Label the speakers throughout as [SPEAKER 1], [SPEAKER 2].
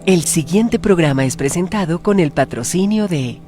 [SPEAKER 1] El siguiente programa es presentado con el patrocinio de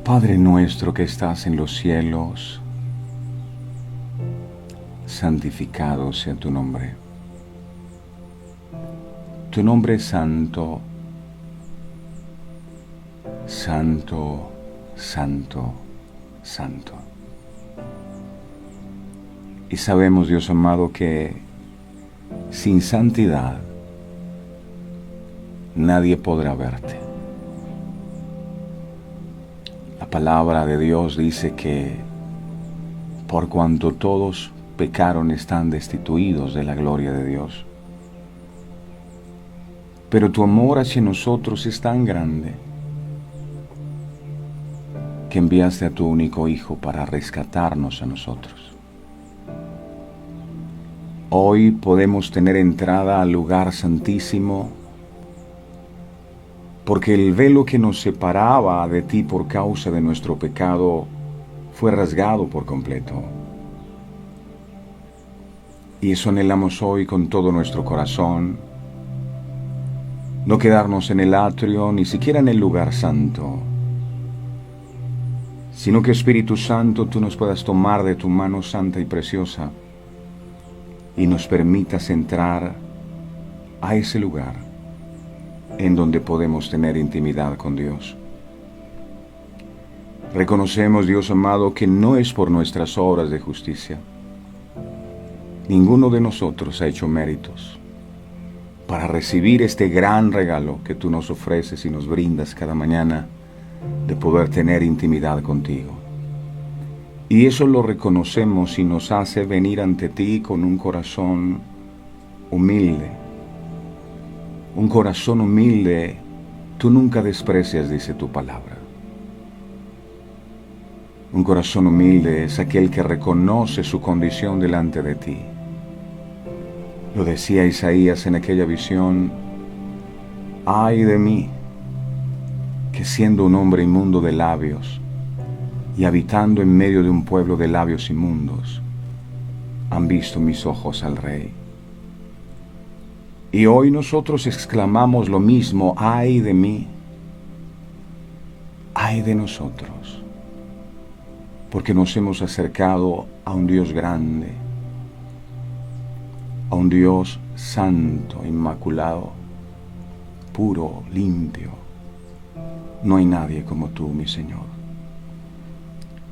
[SPEAKER 2] Padre nuestro que estás en los cielos, santificado sea tu nombre. Tu nombre es santo, santo, santo, santo. Y sabemos, Dios amado, que sin santidad nadie podrá verte. La palabra de Dios dice que por cuanto todos pecaron están destituidos de la gloria de Dios. Pero tu amor hacia nosotros es tan grande que enviaste a tu único Hijo para rescatarnos a nosotros. Hoy podemos tener entrada al lugar santísimo porque el velo que nos separaba de ti por causa de nuestro pecado fue rasgado por completo. Y eso anhelamos hoy con todo nuestro corazón, no quedarnos en el atrio, ni siquiera en el lugar santo, sino que Espíritu Santo tú nos puedas tomar de tu mano santa y preciosa y nos permitas entrar a ese lugar en donde podemos tener intimidad con Dios. Reconocemos, Dios amado, que no es por nuestras obras de justicia. Ninguno de nosotros ha hecho méritos para recibir este gran regalo que tú nos ofreces y nos brindas cada mañana de poder tener intimidad contigo. Y eso lo reconocemos y nos hace venir ante ti con un corazón humilde. Un corazón humilde, tú nunca desprecias, dice tu palabra. Un corazón humilde es aquel que reconoce su condición delante de ti. Lo decía Isaías en aquella visión: ay de mí, que siendo un hombre inmundo de labios y habitando en medio de un pueblo de labios inmundos, han visto mis ojos al Rey. Y hoy nosotros exclamamos lo mismo: ay de mí, ay de nosotros, porque nos hemos acercado a un Dios grande, a un Dios santo, inmaculado, puro, limpio. No hay nadie como tú, mi Señor.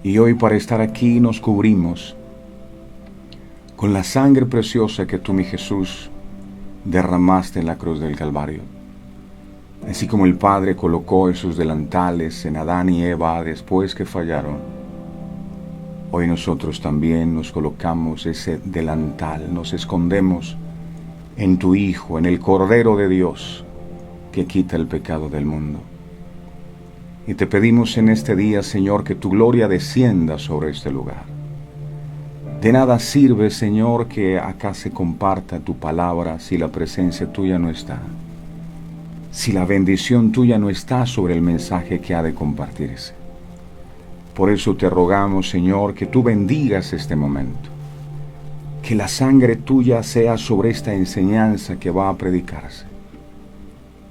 [SPEAKER 2] Y hoy, para estar aquí, nos cubrimos con la sangre preciosa que tú, mi Jesús, derramaste en la cruz del Calvario. Así como el Padre colocó esos delantales en Adán y Eva después que fallaron, hoy nosotros también nos colocamos ese delantal, nos escondemos en tu Hijo, en el Cordero de Dios, que quita el pecado del mundo. Y te pedimos en este día, Señor, que tu gloria descienda sobre este lugar. De nada sirve, Señor, que acá se comparta tu palabra si la presencia tuya no está, si la bendición tuya no está sobre el mensaje que ha de compartirse. Por eso te rogamos, Señor, que tú bendigas este momento, que la sangre tuya sea sobre esta enseñanza que va a predicarse,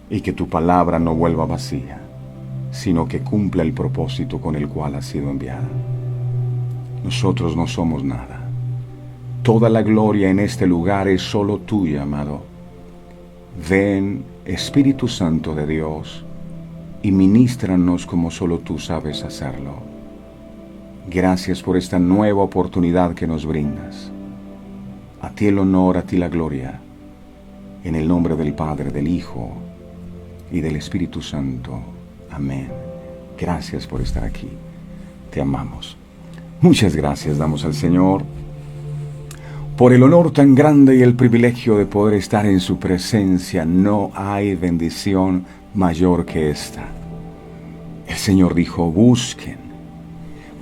[SPEAKER 2] y que tu palabra no vuelva vacía, sino que cumpla el propósito con el cual ha sido enviada. Nosotros no somos nada. Toda la gloria en este lugar es solo tuya, amado. Ven, Espíritu Santo de Dios, y ministranos como solo tú sabes hacerlo. Gracias por esta nueva oportunidad que nos brindas. A ti el honor, a ti la gloria. En el nombre del Padre, del Hijo y del Espíritu Santo. Amén. Gracias por estar aquí. Te amamos. Muchas gracias damos al Señor por el honor tan grande y el privilegio de poder estar en su presencia. No hay bendición mayor que esta. El Señor dijo, busquen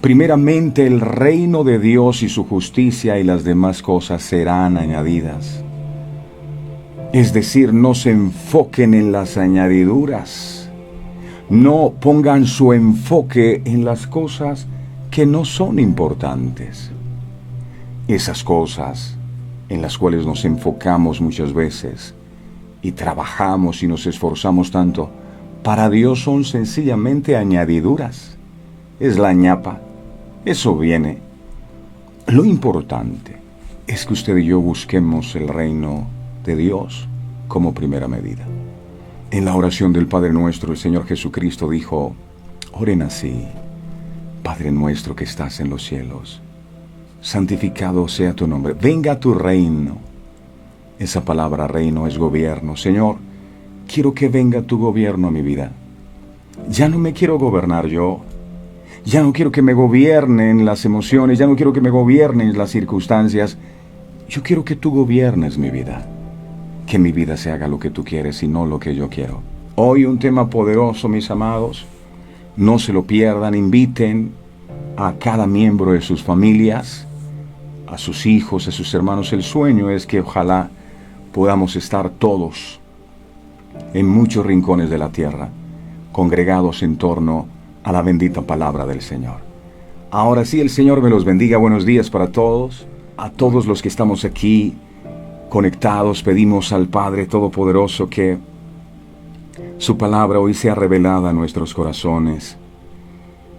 [SPEAKER 2] primeramente el reino de Dios y su justicia, y las demás cosas serán añadidas. Es decir, no se enfoquen en las añadiduras. No pongan su enfoque en las cosas que no son importantes. Esas cosas en las cuales nos enfocamos muchas veces y trabajamos y nos esforzamos tanto, para Dios son sencillamente añadiduras. Es la ñapa. Eso viene. Lo importante es que usted y yo busquemos el reino de Dios como primera medida. En la oración del Padre Nuestro, el Señor Jesucristo dijo, oren así: Padre nuestro que estás en los cielos, santificado sea tu nombre, venga tu reino. Esa palabra reino es gobierno. Señor, quiero que venga tu gobierno a mi vida. Ya no me quiero gobernar yo. Ya no quiero que me gobiernen las emociones, ya no quiero que me gobiernen las circunstancias. Yo quiero que tú gobiernes mi vida. Que mi vida se haga lo que tú quieres y no lo que yo quiero. Hoy un tema poderoso, mis amados. No se lo pierdan, inviten a cada miembro de sus familias, a sus hijos, a sus hermanos. El sueño es que ojalá podamos estar todos en muchos rincones de la tierra, congregados en torno a la bendita palabra del Señor. Ahora sí, el Señor me los bendiga. Buenos días para todos. A todos los que estamos aquí conectados, pedimos al Padre Todopoderoso que su palabra hoy sea revelada a nuestros corazones.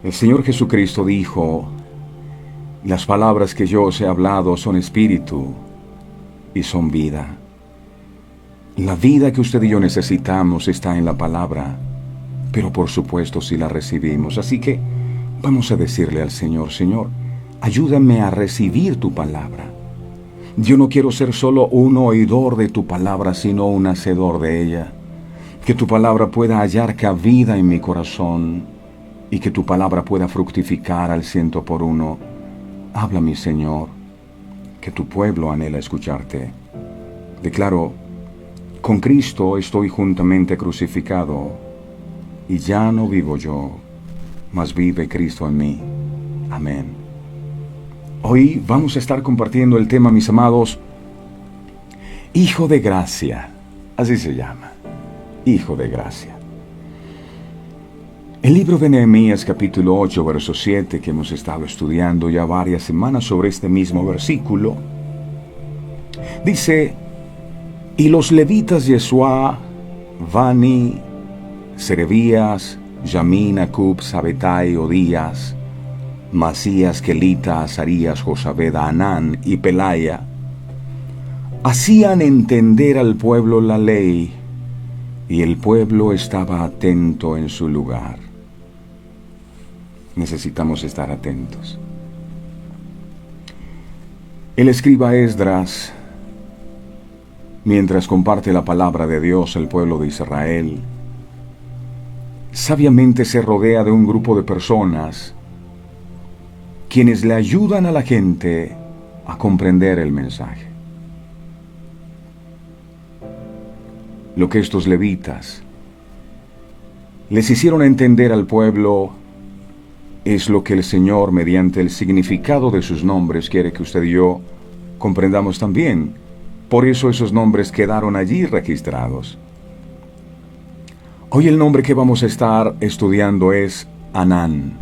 [SPEAKER 2] El Señor Jesucristo dijo, las palabras que yo os he hablado son espíritu y son vida. La vida que usted y yo necesitamos está en la palabra, pero por supuesto si la recibimos. Así que vamos a decirle al Señor, Señor, ayúdame a recibir tu palabra. Yo no quiero ser solo un oidor de tu palabra, sino un hacedor de ella. Que tu palabra pueda hallar cabida en mi corazón y que tu palabra pueda fructificar al 100%. Habla, mi Señor, que tu pueblo anhela escucharte. Declaro, con Cristo estoy juntamente crucificado, y ya no vivo yo, mas vive Cristo en mí. Amén. Hoy vamos a estar compartiendo el tema, mis amados, Hijo de Gracia. Así se llama, Hijo de Gracia. El libro de Nehemías, capítulo 8, verso 7, que hemos estado estudiando ya varias semanas sobre este mismo versículo, dice, y los levitas Yeshua, Bani, Serebías, Yamin, Acub, Sabetai, Odías, Masías, Kelita, Azarías, Josabed, Anán y Pelaya, hacían entender al pueblo la ley, y el pueblo estaba atento en su lugar. Necesitamos estar atentos. El escriba Esdras, mientras comparte la palabra de Dios al pueblo de Israel, sabiamente se rodea de un grupo de personas quienes le ayudan a la gente a comprender el mensaje. Lo que estos levitas les hicieron entender al pueblo es lo que el Señor, mediante el significado de sus nombres, quiere que usted y yo comprendamos también. Por eso esos nombres quedaron allí registrados. Hoy el nombre que vamos a estar estudiando es Hanán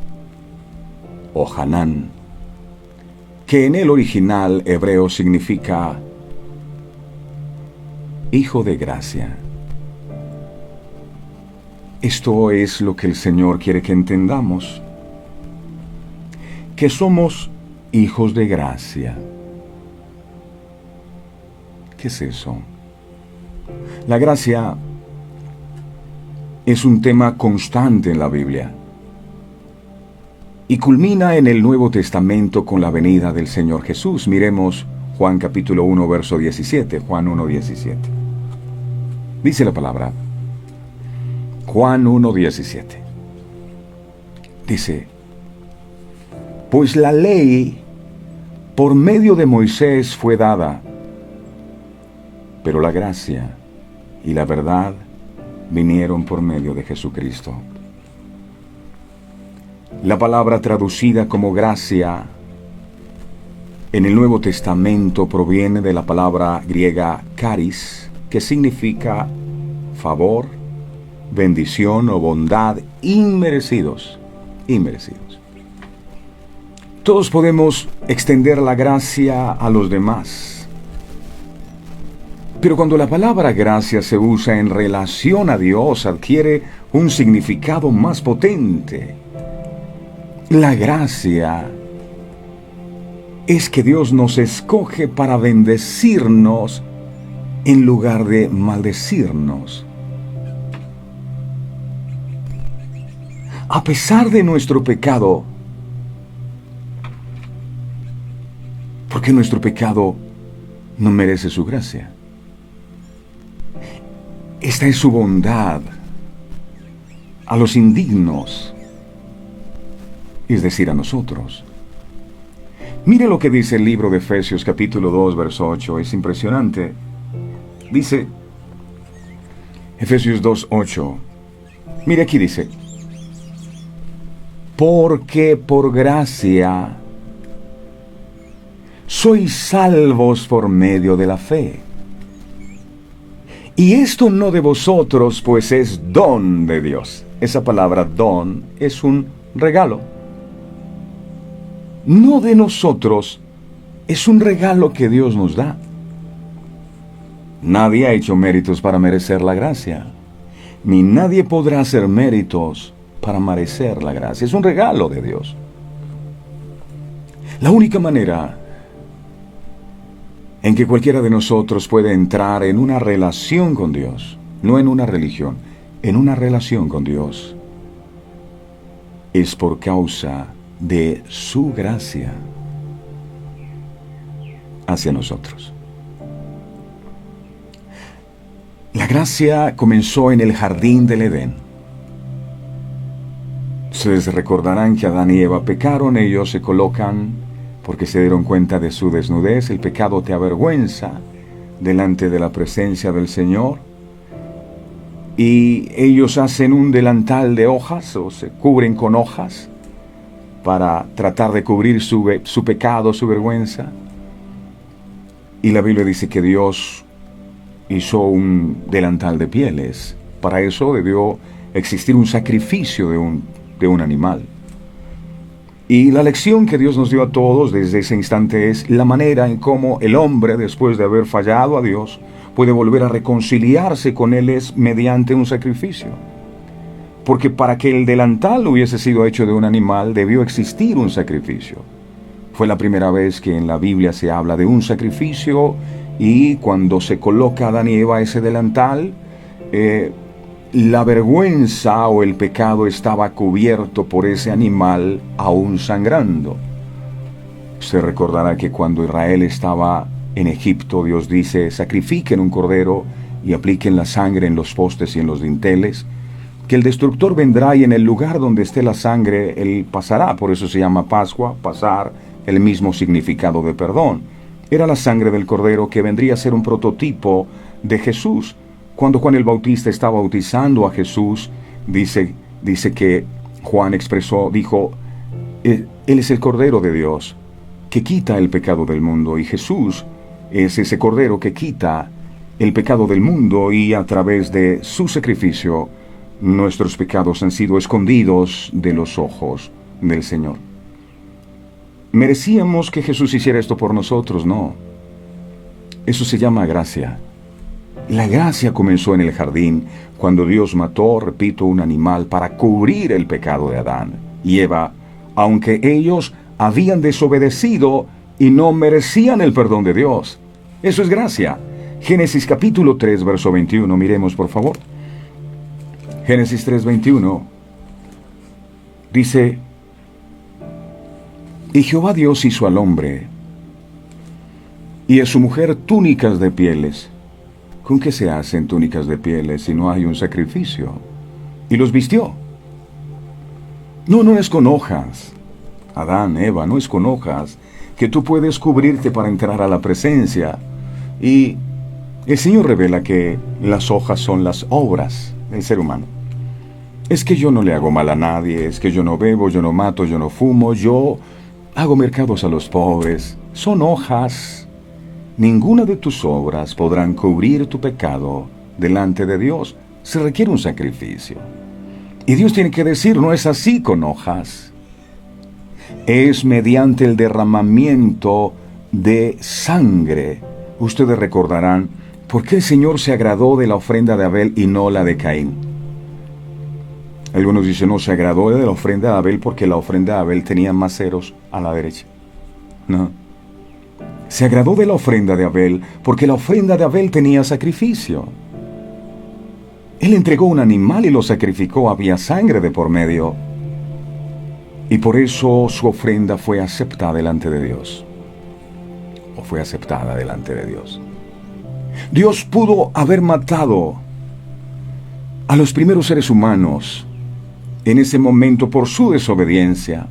[SPEAKER 2] o Hanán, que en el original hebreo significa hijo de gracia. Esto es lo que el Señor quiere que entendamos, que somos hijos de gracia. ¿Qué es eso? La gracia es un tema constante en la Biblia y culmina en el Nuevo Testamento con la venida del Señor Jesús. Miremos Juan capítulo 1, verso 17, Juan 1, 17. Dice la palabra, Juan 1, 17. Dice, pues la ley por medio de Moisés fue dada, pero la gracia y la verdad vinieron por medio de Jesucristo. La palabra traducida como gracia en el Nuevo Testamento proviene de la palabra griega charis, que significa favor, bendición o bondad inmerecidos. Todos podemos extender la gracia a los demás. Pero cuando la palabra gracia se usa en relación a Dios, adquiere un significado más potente. La gracia es que Dios nos escoge para bendecirnos en lugar de maldecirnos. A pesar de nuestro pecado, porque nuestro pecado no merece su gracia. Esta es su bondad a los indignos, es decir, a nosotros. Mire lo que dice el libro de Efesios capítulo 2, verso 8, es impresionante. Dice, Efesios 2, 8, mire aquí dice, porque por gracia sois salvos por medio de la fe. Y esto no de vosotros, pues es don de Dios. Esa palabra don es un regalo. No de nosotros, es un regalo que Dios nos da. Nadie ha hecho méritos para merecer la gracia, ni nadie podrá hacer méritos para merecer la gracia. Es un regalo de Dios. La única manera en que cualquiera de nosotros puede entrar en una relación con Dios, no en una religión, en una relación con Dios, es por causa de su gracia hacia nosotros. La gracia comenzó en el jardín del Edén. Ustedes recordarán que Adán y Eva pecaron, ellos se colocan porque se dieron cuenta de su desnudez. El pecado te avergüenza delante de la presencia del Señor. Y ellos hacen un delantal de hojas, o se cubren con hojas, para tratar de cubrir su pecado, su vergüenza. Y la Biblia dice que Dios hizo un delantal de pieles. Para eso debió existir un sacrificio de un animal. Y la lección que Dios nos dio a todos desde ese instante es la manera en cómo el hombre, después de haber fallado a Dios, puede volver a reconciliarse con Él es mediante un sacrificio. Porque para que el delantal hubiese sido hecho de un animal, debió existir un sacrificio. Fue la primera vez que en la Biblia se habla de un sacrificio, y cuando se coloca a Adán y Eva ese delantal, la vergüenza o el pecado estaba cubierto por ese animal aún sangrando. Usted recordará que cuando Israel estaba en Egipto, Dios dice, sacrifiquen un cordero y apliquen la sangre en los postes y en los dinteles, que el destructor vendrá y en el lugar donde esté la sangre, él pasará. Por eso se llama Pascua, pasar, el mismo significado de perdón. Era la sangre del Cordero que vendría a ser un prototipo de Jesús. Cuando Juan el Bautista estaba bautizando a Jesús, dice que Juan dijo, Él es el Cordero de Dios, que quita el pecado del mundo. Y Jesús es ese Cordero que quita el pecado del mundo, y a través de su sacrificio, nuestros pecados han sido escondidos de los ojos del Señor. ¿Merecíamos que Jesús hiciera esto por nosotros? No. Eso se llama gracia. La gracia comenzó en el jardín, cuando Dios mató, repito, un animal para cubrir el pecado de Adán y Eva, aunque ellos habían desobedecido y no merecían el perdón de Dios. Eso es gracia. Génesis capítulo 3, verso 21, miremos por favor. Génesis 3, 21, dice: Y Jehová Dios hizo al hombre y a su mujer túnicas de pieles. ¿Con qué se hacen túnicas de pieles si no hay un sacrificio? Y los vistió. No es con hojas. Adán, Eva, no es con hojas que tú puedes cubrirte para entrar a la presencia. Y el Señor revela que las hojas son las obras del ser humano. Es que yo no le hago mal a nadie, es que yo no bebo, yo no mato, yo no fumo, yo hago mercados a los pobres. Son hojas. Ninguna de tus obras podrán cubrir tu pecado delante de Dios. Se requiere un sacrificio. Y Dios tiene que decir, no es así con hojas. Es mediante el derramamiento de sangre. Ustedes recordarán por qué el Señor se agradó de la ofrenda de Abel y no la de Caín. Algunos dicen, no, se agradó de la ofrenda de Abel porque la ofrenda de Abel tenía más ceros a la derecha. No. Se agradó de la ofrenda de Abel porque la ofrenda de Abel tenía sacrificio. Él entregó un animal y lo sacrificó, había sangre de por medio. Y por eso su ofrenda fue aceptada delante de Dios. O fue aceptada delante de Dios. Dios pudo haber matado a los primeros seres humanos en ese momento por su desobediencia.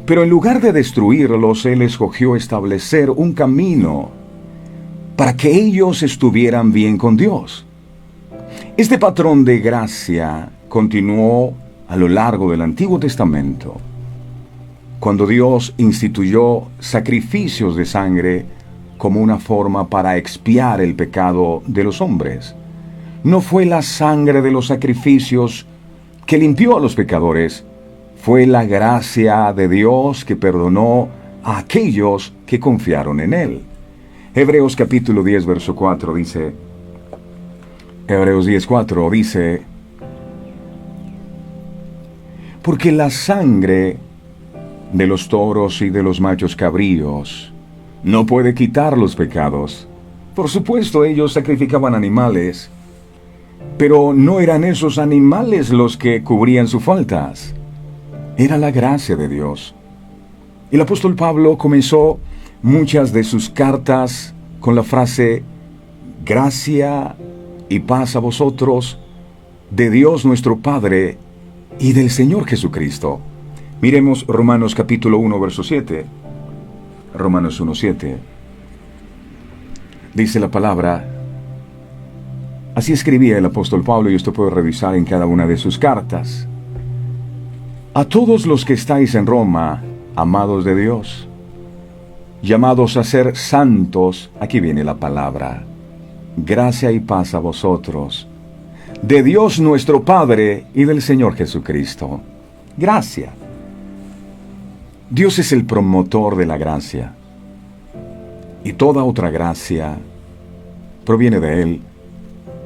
[SPEAKER 2] Pero en lugar de destruirlos, Él escogió establecer un camino para que ellos estuvieran bien con Dios. Este patrón de gracia continuó a lo largo del Antiguo Testamento, cuando Dios instituyó sacrificios de sangre como una forma para expiar el pecado de los hombres. No fue la sangre de los sacrificios que limpió a los pecadores, fue la gracia de Dios que perdonó a aquellos que confiaron en Él. Hebreos capítulo 10, verso 4 dice, Hebreos 10:4 dice, porque la sangre de los toros y de los machos cabríos no puede quitar los pecados. Por supuesto, ellos sacrificaban animales, pero no eran esos animales los que cubrían sus faltas. Era la gracia de Dios. El apóstol Pablo comenzó muchas de sus cartas con la frase, gracia y paz a vosotros, de Dios nuestro Padre y del Señor Jesucristo. Miremos Romanos capítulo 1, verso 7. Romanos 1:7. Dice la palabra, así escribía el apóstol Pablo, y esto puede revisar en cada una de sus cartas. A todos los que estáis en Roma, amados de Dios, llamados a ser santos, aquí viene la palabra, gracia y paz a vosotros, de Dios nuestro Padre y del Señor Jesucristo. Gracia. Dios es el promotor de la gracia, y toda otra gracia proviene de Él,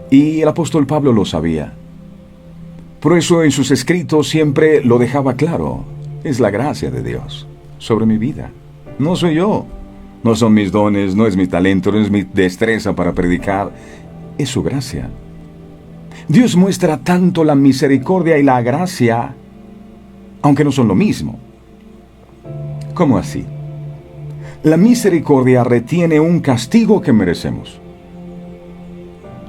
[SPEAKER 2] y el apóstol Pablo lo sabía. Por eso en sus escritos siempre lo dejaba claro, es la gracia de Dios sobre mi vida. No soy yo, no son mis dones, no es mi talento, no es mi destreza para predicar, es su gracia. Dios muestra tanto la misericordia y la gracia, aunque no son lo mismo. ¿Cómo así? La misericordia retiene un castigo que merecemos.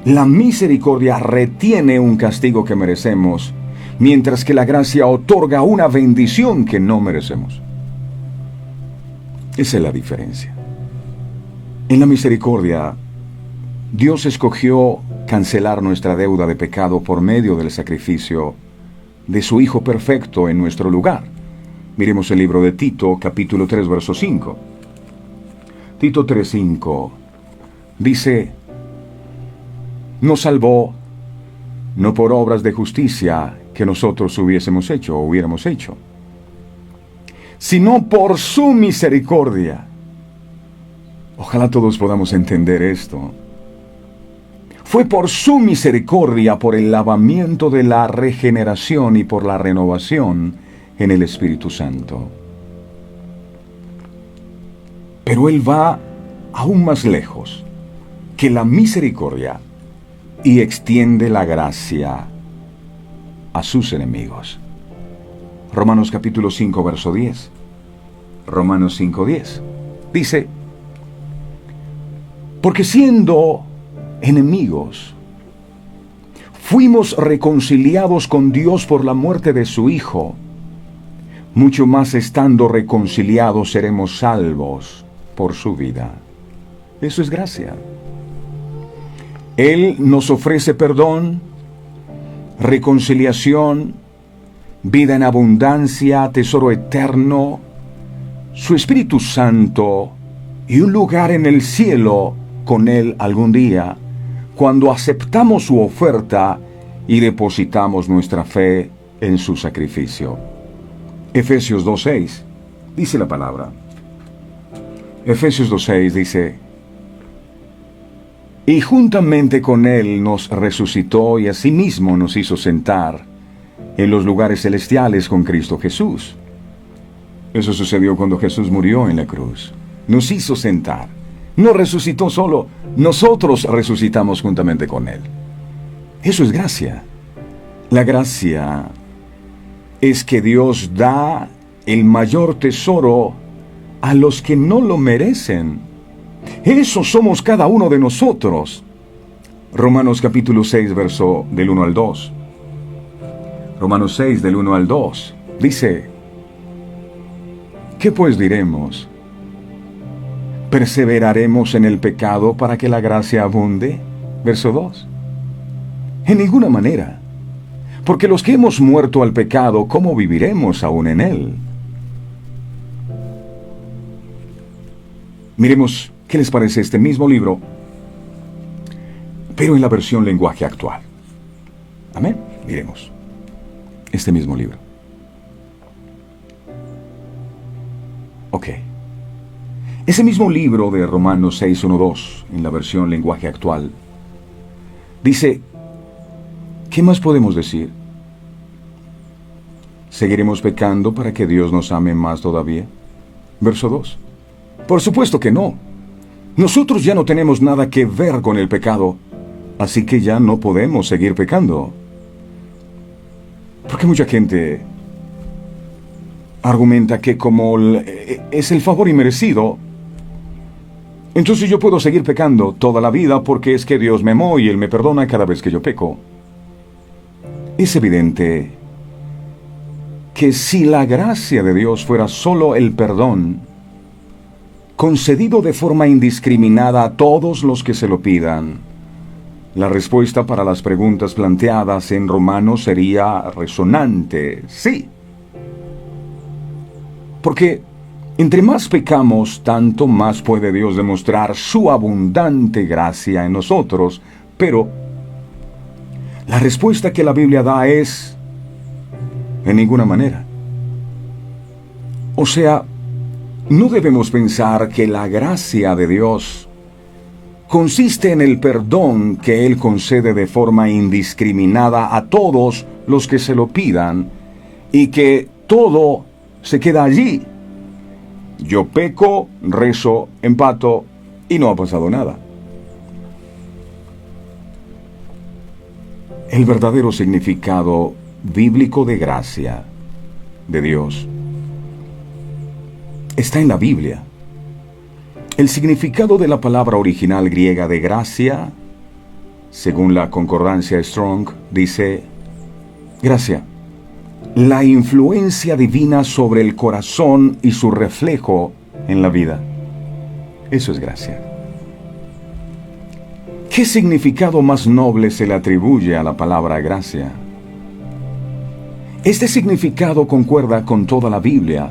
[SPEAKER 2] La misericordia retiene un castigo que merecemos, mientras que la gracia otorga una bendición que no merecemos. Esa es la diferencia. En la misericordia, Dios escogió cancelar nuestra deuda de pecado por medio del sacrificio de su Hijo perfecto en nuestro lugar. Miremos el libro de Tito, capítulo 3, verso 5. Tito 3:5 dice: nos salvó no por obras de justicia que nosotros hubiésemos hecho o hubiéramos hecho, sino por su misericordia. Ojalá todos podamos entender esto. Fue por su misericordia, por el lavamiento de la regeneración y por la renovación en el Espíritu Santo. Pero Él va aún más lejos que la misericordia y extiende la gracia a sus enemigos. Romanos capítulo 5, verso 10. Romanos 5:10. Dice: porque siendo enemigos, fuimos reconciliados con Dios por la muerte de su Hijo. Mucho más estando reconciliados seremos salvos por su vida. Eso es gracia. Él nos ofrece perdón, reconciliación, vida en abundancia, tesoro eterno, su Espíritu Santo y un lugar en el cielo con Él algún día, cuando aceptamos su oferta y depositamos nuestra fe en su sacrificio. Efesios 2:6 dice la palabra. Efesios 2:6 dice: y juntamente con Él nos resucitó y asimismo nos hizo sentar en los lugares celestiales con Cristo Jesús. Eso sucedió cuando Jesús murió en la cruz. Nos hizo sentar. No resucitó solo, nosotros resucitamos juntamente con Él. Eso es gracia. La gracia es que Dios da el mayor tesoro a los que no lo merecen. Eso somos cada uno de nosotros. Romanos capítulo 6, verso del 1 al 2. Romanos 6, del 1 al 2. Dice: ¿qué pues diremos? ¿Perseveraremos en el pecado para que la gracia abunde? Verso 2. En ninguna manera. Porque los que hemos muerto al pecado, ¿cómo viviremos aún en él? Miremos qué les parece este mismo libro, pero en la versión lenguaje actual. Amén. Miremos este mismo libro. Ok. Ese mismo libro de Romanos 6:1-2, en la versión lenguaje actual, dice: ¿qué más podemos decir? ¿Seguiremos pecando para que Dios nos ame más todavía? Verso 2. Por supuesto que no. Nosotros ya no tenemos nada que ver con el pecado, así que ya no podemos seguir pecando. Porque mucha gente argumenta que como es el favor inmerecido, entonces yo puedo seguir pecando toda la vida porque es que Dios me amó y Él me perdona cada vez que yo peco. Es evidente que si la gracia de Dios fuera solo el perdón, concedido de forma indiscriminada a todos los que se lo pidan, la respuesta para las preguntas planteadas en Romanos sería resonante: sí. Porque entre más pecamos, tanto más puede Dios demostrar su abundante gracia en nosotros. Pero la respuesta que la Biblia da es: en ninguna manera. O sea, no debemos pensar que la gracia de Dios consiste en el perdón que Él concede de forma indiscriminada a todos los que se lo pidan, y que todo se queda allí. Yo peco, rezo, empato y no ha pasado nada. El verdadero significado bíblico de gracia de Dios está en la Biblia. El significado de la palabra original griega de gracia según la concordancia Strong, dice: gracia, la influencia divina sobre el corazón y su reflejo en la vida. Eso es gracia. ¿Qué significado más noble se le atribuye a la palabra gracia? Este significado concuerda con toda la Biblia,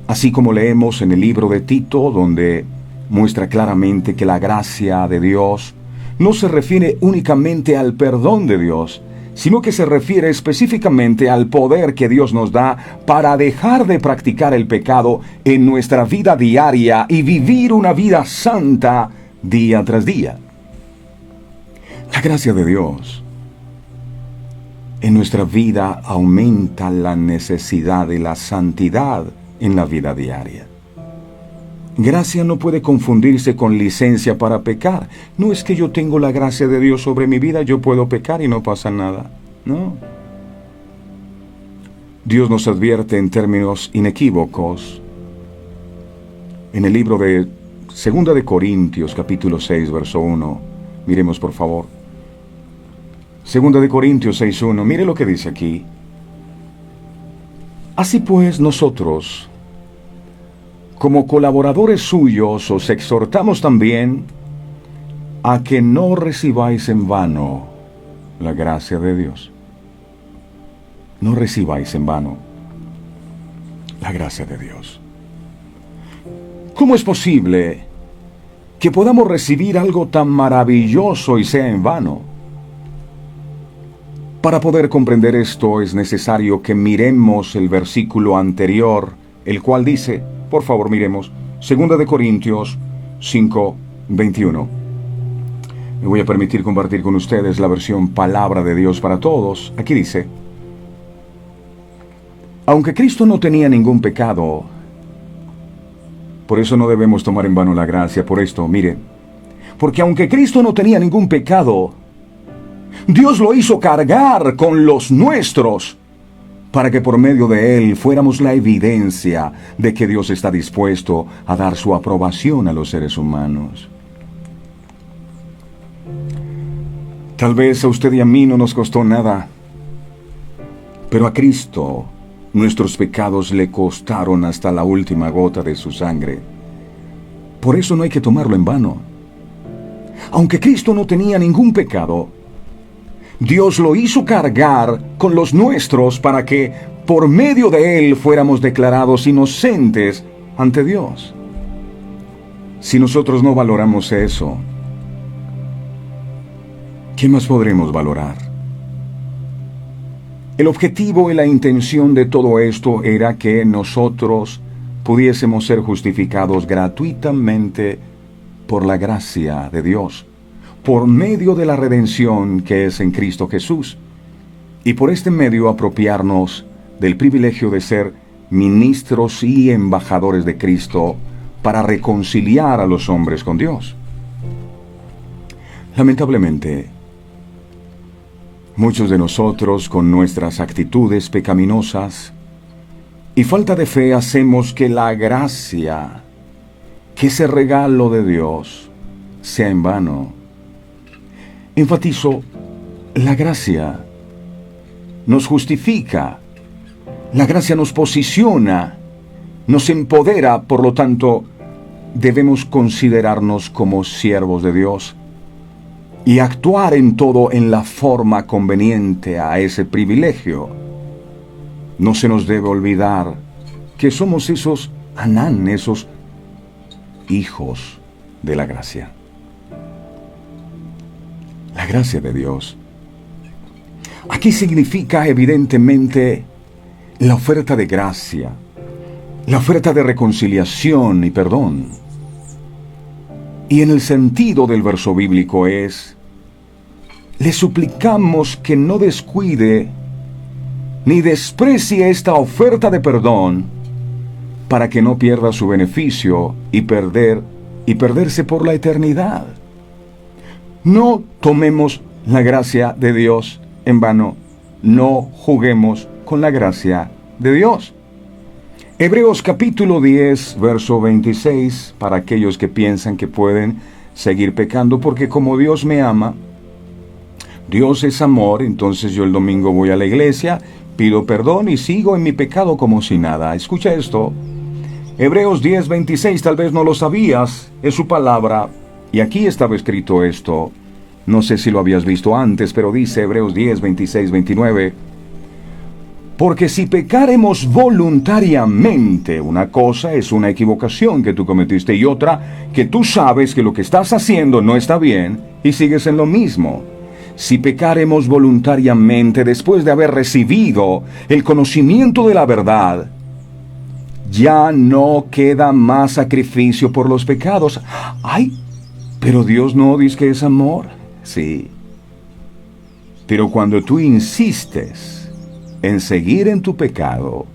[SPEAKER 2] así como leemos en el libro de Tito, donde muestra claramente que la gracia de Dios no se refiere únicamente al perdón de Dios, sino que se refiere específicamente al poder que Dios nos da para dejar de practicar el pecado en nuestra vida diaria y vivir una vida santa día tras día. La gracia de Dios en nuestra vida aumenta la necesidad de la santidad en la vida diaria. Gracia no puede confundirse con licencia para pecar. No es que yo tengo la gracia de Dios sobre mi vida, yo puedo pecar y no pasa nada. No. Dios nos advierte en términos inequívocos. En el libro de 2 de Corintios, capítulo 6, verso 1. Miremos, por favor. 2 de Corintios 6:1. Mire lo que dice aquí. Así pues, nosotros, como colaboradores suyos, os exhortamos también a que no recibáis en vano la gracia de Dios. No recibáis en vano la gracia de Dios. ¿Cómo es posible que podamos recibir algo tan maravilloso y sea en vano? Para poder comprender esto es necesario que miremos el versículo anterior, el cual dice, por favor miremos, 2 de Corintios 5:21. Me voy a permitir compartir con ustedes la versión Palabra de Dios para Todos. Aquí dice: aunque Cristo no tenía ningún pecado, por eso no debemos tomar en vano la gracia. Por esto, mire, porque aunque Cristo no tenía ningún pecado, Dios lo hizo cargar con los nuestros, para que por medio de Él fuéramos la evidencia de que Dios está dispuesto a dar su aprobación a los seres humanos. Tal vez a usted y a mí no nos costó nada, pero a Cristo nuestros pecados le costaron hasta la última gota de su sangre. Por eso no hay que tomarlo en vano. Aunque Cristo no tenía ningún pecado, Dios lo hizo cargar con los nuestros para que por medio de Él fuéramos declarados inocentes ante Dios. Si nosotros no valoramos eso, ¿qué más podremos valorar? El objetivo y la intención de todo esto era que nosotros pudiésemos ser justificados gratuitamente por la gracia de Dios, por medio de la redención que es en Cristo Jesús, y por este medio apropiarnos del privilegio de ser ministros y embajadores de Cristo para reconciliar a los hombres con Dios. Lamentablemente, muchos de nosotros, con nuestras actitudes pecaminosas y falta de fe, hacemos que la gracia, que ese regalo de Dios, sea en vano. Enfatizo, la gracia nos justifica, la gracia nos posiciona, nos empodera, por lo tanto, debemos considerarnos como siervos de Dios y actuar en todo en la forma conveniente a ese privilegio. No se nos debe olvidar que somos esos Anán, esos hijos de la gracia. La gracia de Dios aquí significa evidentemente la oferta de gracia, la oferta de reconciliación y perdón. Y en el sentido del verso bíblico es: le suplicamos que no descuide ni desprecie esta oferta de perdón, para que no pierda su beneficio y perderse por la eternidad. No tomemos la gracia de Dios en vano. No juguemos con la gracia de Dios. Hebreos capítulo 10, verso 26, para aquellos que piensan que pueden seguir pecando, porque como Dios me ama, Dios es amor, entonces yo el domingo voy a la iglesia, pido perdón y sigo en mi pecado como si nada. Escucha esto. Hebreos 10:26, tal vez no lo sabías, es su palabra, y aquí estaba escrito esto. No sé si lo habías visto antes, pero dice Hebreos 10:26-29. Porque si pecaremos voluntariamente, una cosa es una equivocación que tú cometiste y otra que tú sabes que lo que estás haciendo no está bien y sigues en lo mismo. Si pecaremos voluntariamente después de haber recibido el conocimiento de la verdad, ya no queda más sacrificio por los pecados. ¡Ay! Pero Dios no dice que es amor. Sí. Pero cuando tú insistes en seguir en tu pecado,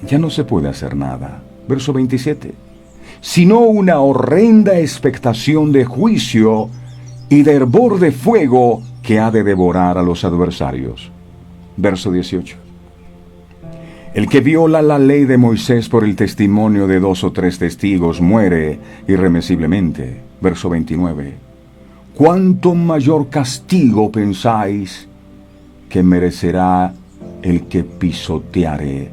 [SPEAKER 2] ya no se puede hacer nada. Verso 27. Sino una horrenda expectación de juicio y de hervor de fuego que ha de devorar a los adversarios. Verso 18. El que viola la ley de Moisés por el testimonio de 2 o 3 testigos muere irremisiblemente. Verso 29. ¿Cuánto mayor castigo pensáis que merecerá el que pisoteare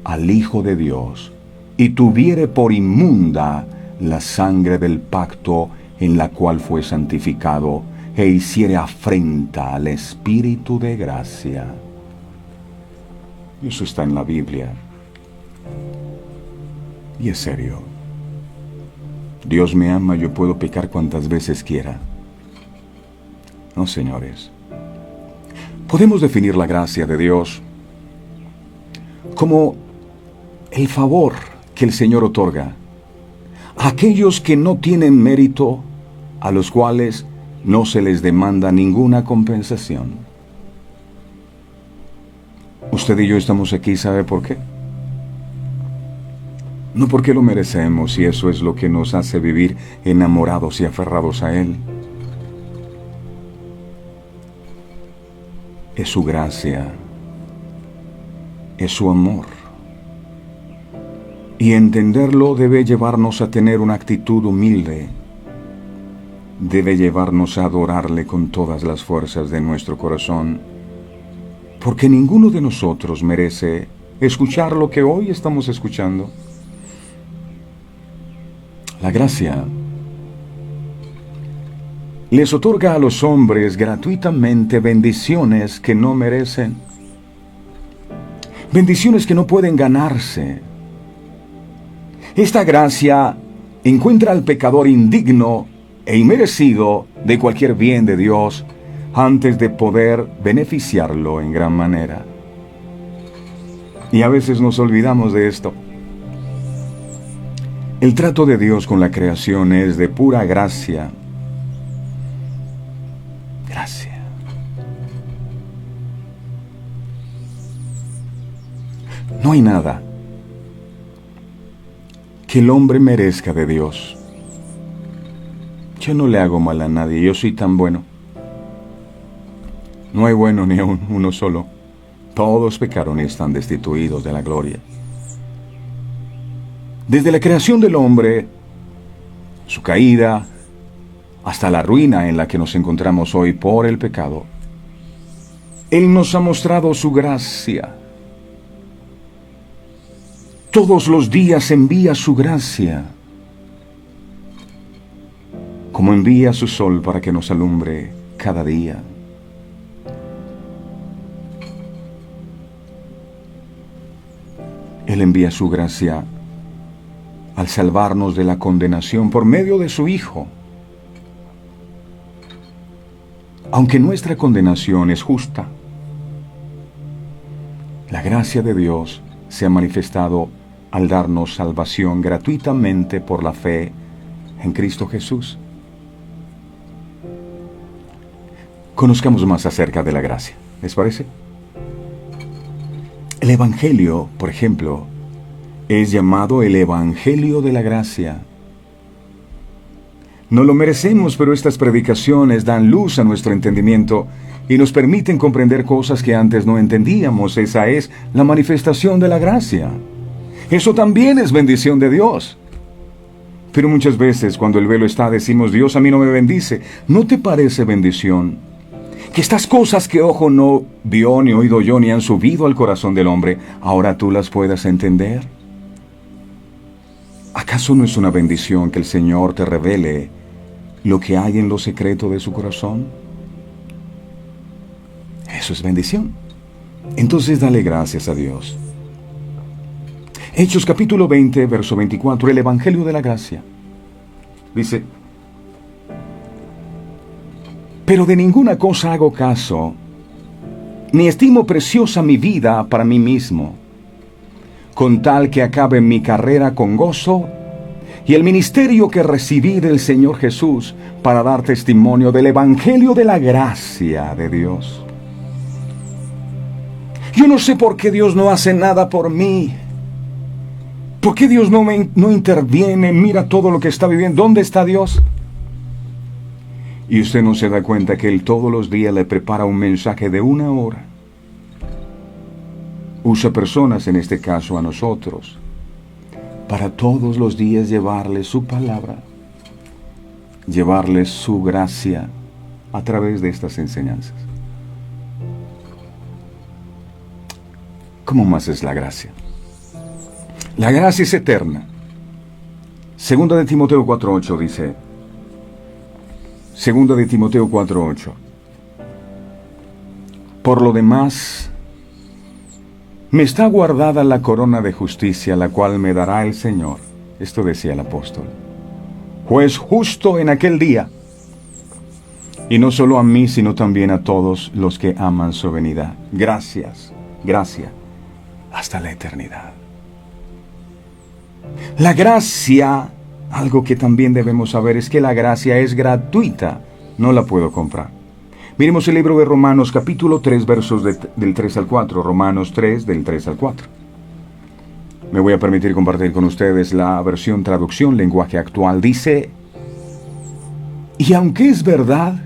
[SPEAKER 2] al Hijo de Dios y tuviere por inmunda la sangre del pacto en la cual fue santificado e hiciere afrenta al Espíritu de gracia? Eso está en la Biblia. Y es serio. Dios me ama, yo puedo pecar cuantas veces quiera. No, señores. Podemos definir la gracia de Dios como el favor que el Señor otorga a aquellos que no tienen mérito, a los cuales no se les demanda ninguna compensación. Usted y yo estamos aquí, ¿sabe por qué? No porque lo merecemos y eso es lo que nos hace vivir enamorados y aferrados a Él. Es su gracia, es su amor. Y entenderlo debe llevarnos a tener una actitud humilde, debe llevarnos a adorarle con todas las fuerzas de nuestro corazón, porque ninguno de nosotros merece escuchar lo que hoy estamos escuchando. La gracia les otorga a los hombres gratuitamente bendiciones que no merecen, bendiciones que no pueden ganarse. Esta gracia encuentra al pecador indigno e inmerecido de cualquier bien de Dios antes de poder beneficiarlo en gran manera. Y a veces nos olvidamos de esto. El trato de Dios con la creación es de pura gracia. Gracia. No hay nada que el hombre merezca de Dios. Yo no le hago mal a nadie, yo soy tan bueno. No hay bueno ni aun uno solo. Todos pecaron y están destituidos de la gloria. Desde la creación del hombre, su caída, hasta la ruina en la que nos encontramos hoy por el pecado, Él nos ha mostrado su gracia. Todos los días envía su gracia, como envía su sol para que nos alumbre cada día. Él envía su gracia al salvarnos de la condenación por medio de su Hijo. Aunque nuestra condenación es justa, la gracia de Dios se ha manifestado al darnos salvación gratuitamente por la fe en Cristo Jesús. Conozcamos más acerca de la gracia, ¿les parece? El Evangelio, por ejemplo, es llamado el Evangelio de la Gracia. No lo merecemos, pero estas predicaciones dan luz a nuestro entendimiento y nos permiten comprender cosas que antes no entendíamos. Esa es la manifestación de la gracia. Eso también es bendición de Dios. Pero muchas veces cuando el velo está decimos, Dios a mí no me bendice. ¿No te parece bendición Que estas cosas que ojo no vio, ni oído yo, ni han subido al corazón del hombre, ahora tú las puedas entender. ¿Acaso no es una bendición que el Señor te revele lo que hay en lo secreto de su corazón? Eso es bendición. Entonces dale gracias a Dios. Hechos capítulo 20, verso 24, el Evangelio de la Gracia. Dice: pero de ninguna cosa hago caso, ni estimo preciosa mi vida para mí mismo, con tal que acabe mi carrera con gozo y el ministerio que recibí del Señor Jesús para dar testimonio del Evangelio de la gracia de Dios. Yo no sé por qué Dios no hace nada por mí. ¿Por qué Dios no interviene? Mira todo lo que está viviendo. ¿Dónde está Dios? Y usted no se da cuenta que Él todos los días le prepara un mensaje de 1 hora. Usa personas, en este caso a nosotros, para todos los días llevarles su palabra, llevarles su gracia a través de estas enseñanzas. ¿Cómo más es la gracia? La gracia es eterna. Segunda de Timoteo 4:8 dice, Segunda de Timoteo 4:8, por lo demás, me está guardada la corona de justicia, la cual me dará el Señor. Esto decía el apóstol, juez justo en aquel día, y no solo a mí, sino también a todos los que aman su venida. Gracias, gracia, hasta la eternidad. La gracia, algo que también debemos saber, es que la gracia es gratuita, no la puedo comprar. Miremos el libro de Romanos capítulo 3, versos del 3 al 4, Romanos 3, del 3 al 4. Me voy a permitir compartir con ustedes la versión traducción, lenguaje actual. Dice, y aunque es verdad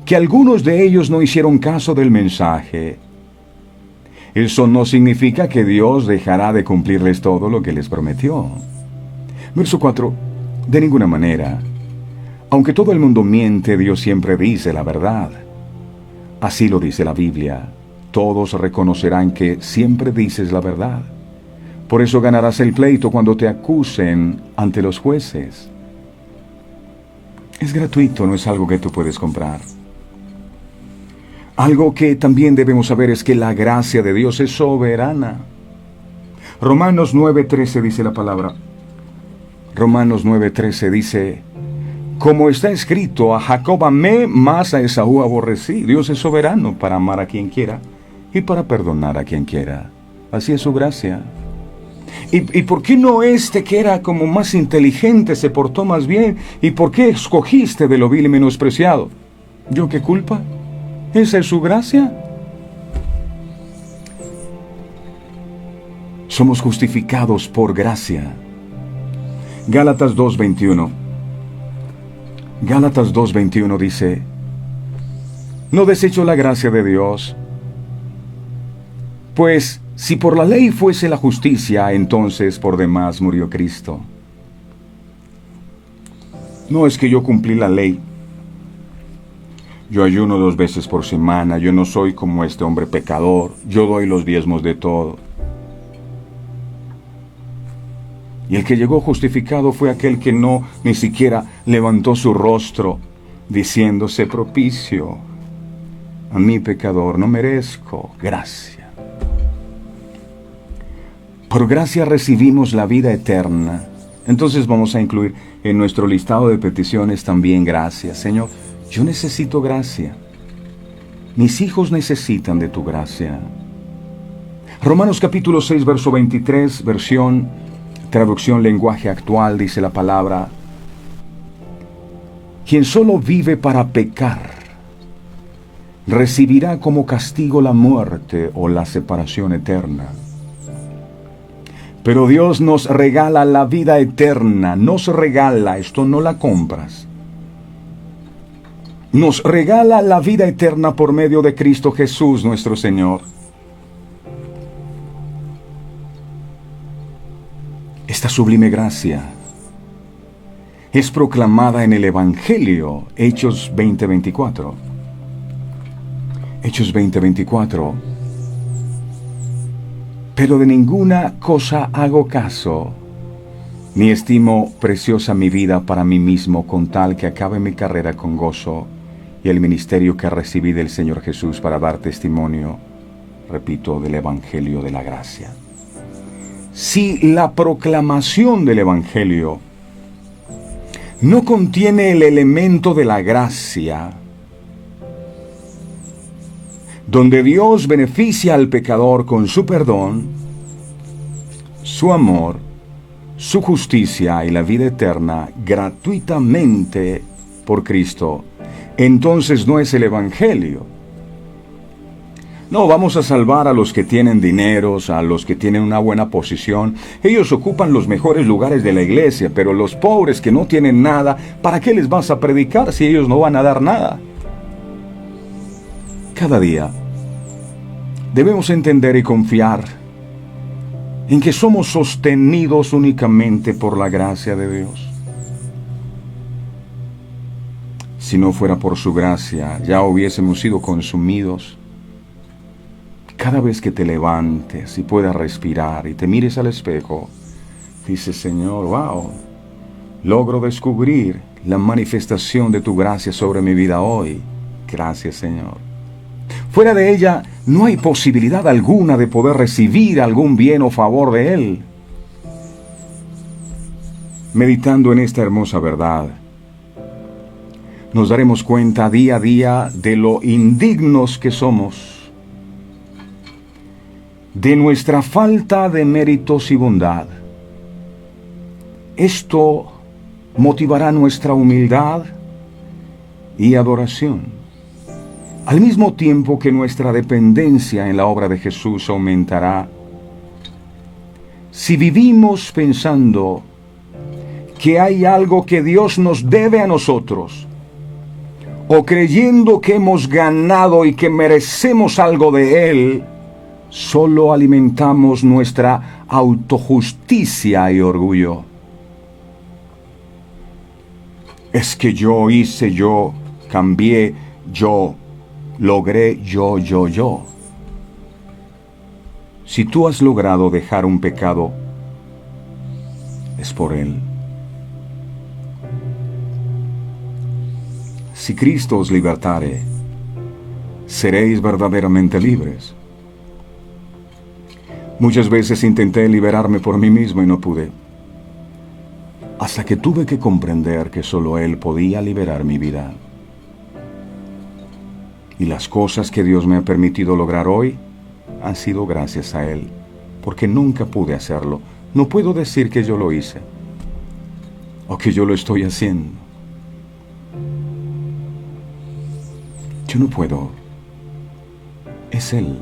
[SPEAKER 2] que algunos de ellos no hicieron caso del mensaje, eso no significa que Dios dejará de cumplirles todo lo que les prometió. Verso 4, de ninguna manera. Aunque todo el mundo miente, Dios siempre dice la verdad. Así lo dice la Biblia. Todos reconocerán que siempre dices la verdad. Por eso ganarás el pleito cuando te acusen ante los jueces. Es gratuito, no es algo que tú puedes comprar. Algo que también debemos saber es que la gracia de Dios es soberana. Romanos 9:13 dice la palabra. Romanos 9:13 dice, como está escrito, a Jacob amé, mas a Esaú aborrecí. Dios es soberano para amar a quien quiera y para perdonar a quien quiera. Así es su gracia. ¿Y por qué no este que era como más inteligente se portó más bien? ¿Y por qué escogiste de lo vil y menospreciado? ¿Yo qué culpa? ¿Esa es su gracia? Somos justificados por gracia. Gálatas 2:21. Gálatas 2:21 dice, no desecho la gracia de Dios, pues si por la ley fuese la justicia, entonces por demás murió Cristo. No es que yo cumplí la ley. Yo ayuno 2 veces por semana, yo no soy como este hombre pecador, yo doy los diezmos de todo. Y el que llegó justificado fue aquel que no ni siquiera levantó su rostro, diciéndose propicio a mi pecador, no merezco gracia. Por gracia recibimos la vida eterna. Entonces vamos a incluir en nuestro listado de peticiones también gracia. Señor, yo necesito gracia. Mis hijos necesitan de tu gracia. Romanos capítulo 6, verso 23, traducción lenguaje actual, dice la palabra, quien solo vive para pecar, recibirá como castigo la muerte o la separación eterna. Pero Dios nos regala la vida eterna, nos regala, esto no la compras. Nos regala la vida eterna por medio de Cristo Jesús nuestro Señor. Esta sublime gracia es proclamada en el Evangelio, Hechos 20:24. Hechos 20:24. Pero de ninguna cosa hago caso, ni estimo preciosa mi vida para mí mismo, con tal que acabe mi carrera con gozo y el ministerio que recibí del Señor Jesús para dar testimonio, repito, del Evangelio de la gracia. Si la proclamación del Evangelio no contiene el elemento de la gracia, donde Dios beneficia al pecador con su perdón, su amor, su justicia y la vida eterna gratuitamente por Cristo, entonces no es el Evangelio. No, vamos a salvar a los que tienen dineros, a los que tienen una buena posición. Ellos ocupan los mejores lugares de la iglesia, pero los pobres que no tienen nada, ¿para qué les vas a predicar si ellos no van a dar nada? Cada día debemos entender y confiar en que somos sostenidos únicamente por la gracia de Dios. Si no fuera por su gracia, ya hubiésemos sido consumidos. Cada vez que te levantes y puedas respirar y te mires al espejo, dices, Señor, wow, logro descubrir la manifestación de tu gracia sobre mi vida hoy. Gracias, Señor. Fuera de ella, no hay posibilidad alguna de poder recibir algún bien o favor de Él. Meditando en esta hermosa verdad, nos daremos cuenta día a día de lo indignos que somos, de nuestra falta de méritos y bondad. Esto motivará nuestra humildad y adoración, al mismo tiempo que nuestra dependencia en la obra de Jesús aumentará. Si vivimos pensando que hay algo que Dios nos debe a nosotros, o creyendo que hemos ganado y que merecemos algo de Él, solo alimentamos nuestra autojusticia y orgullo. Es que yo hice, yo cambié, yo logré, yo. Si tú has logrado dejar un pecado, es por Él. Si Cristo os libertare, seréis verdaderamente libres. Muchas veces intenté liberarme por mí mismo y no pude, hasta que tuve que comprender que solo Él podía liberar mi vida. Y las cosas que Dios me ha permitido lograr hoy han sido gracias a Él, porque nunca pude hacerlo. No puedo decir que yo lo hice, o que yo lo estoy haciendo. Yo no puedo. Es Él.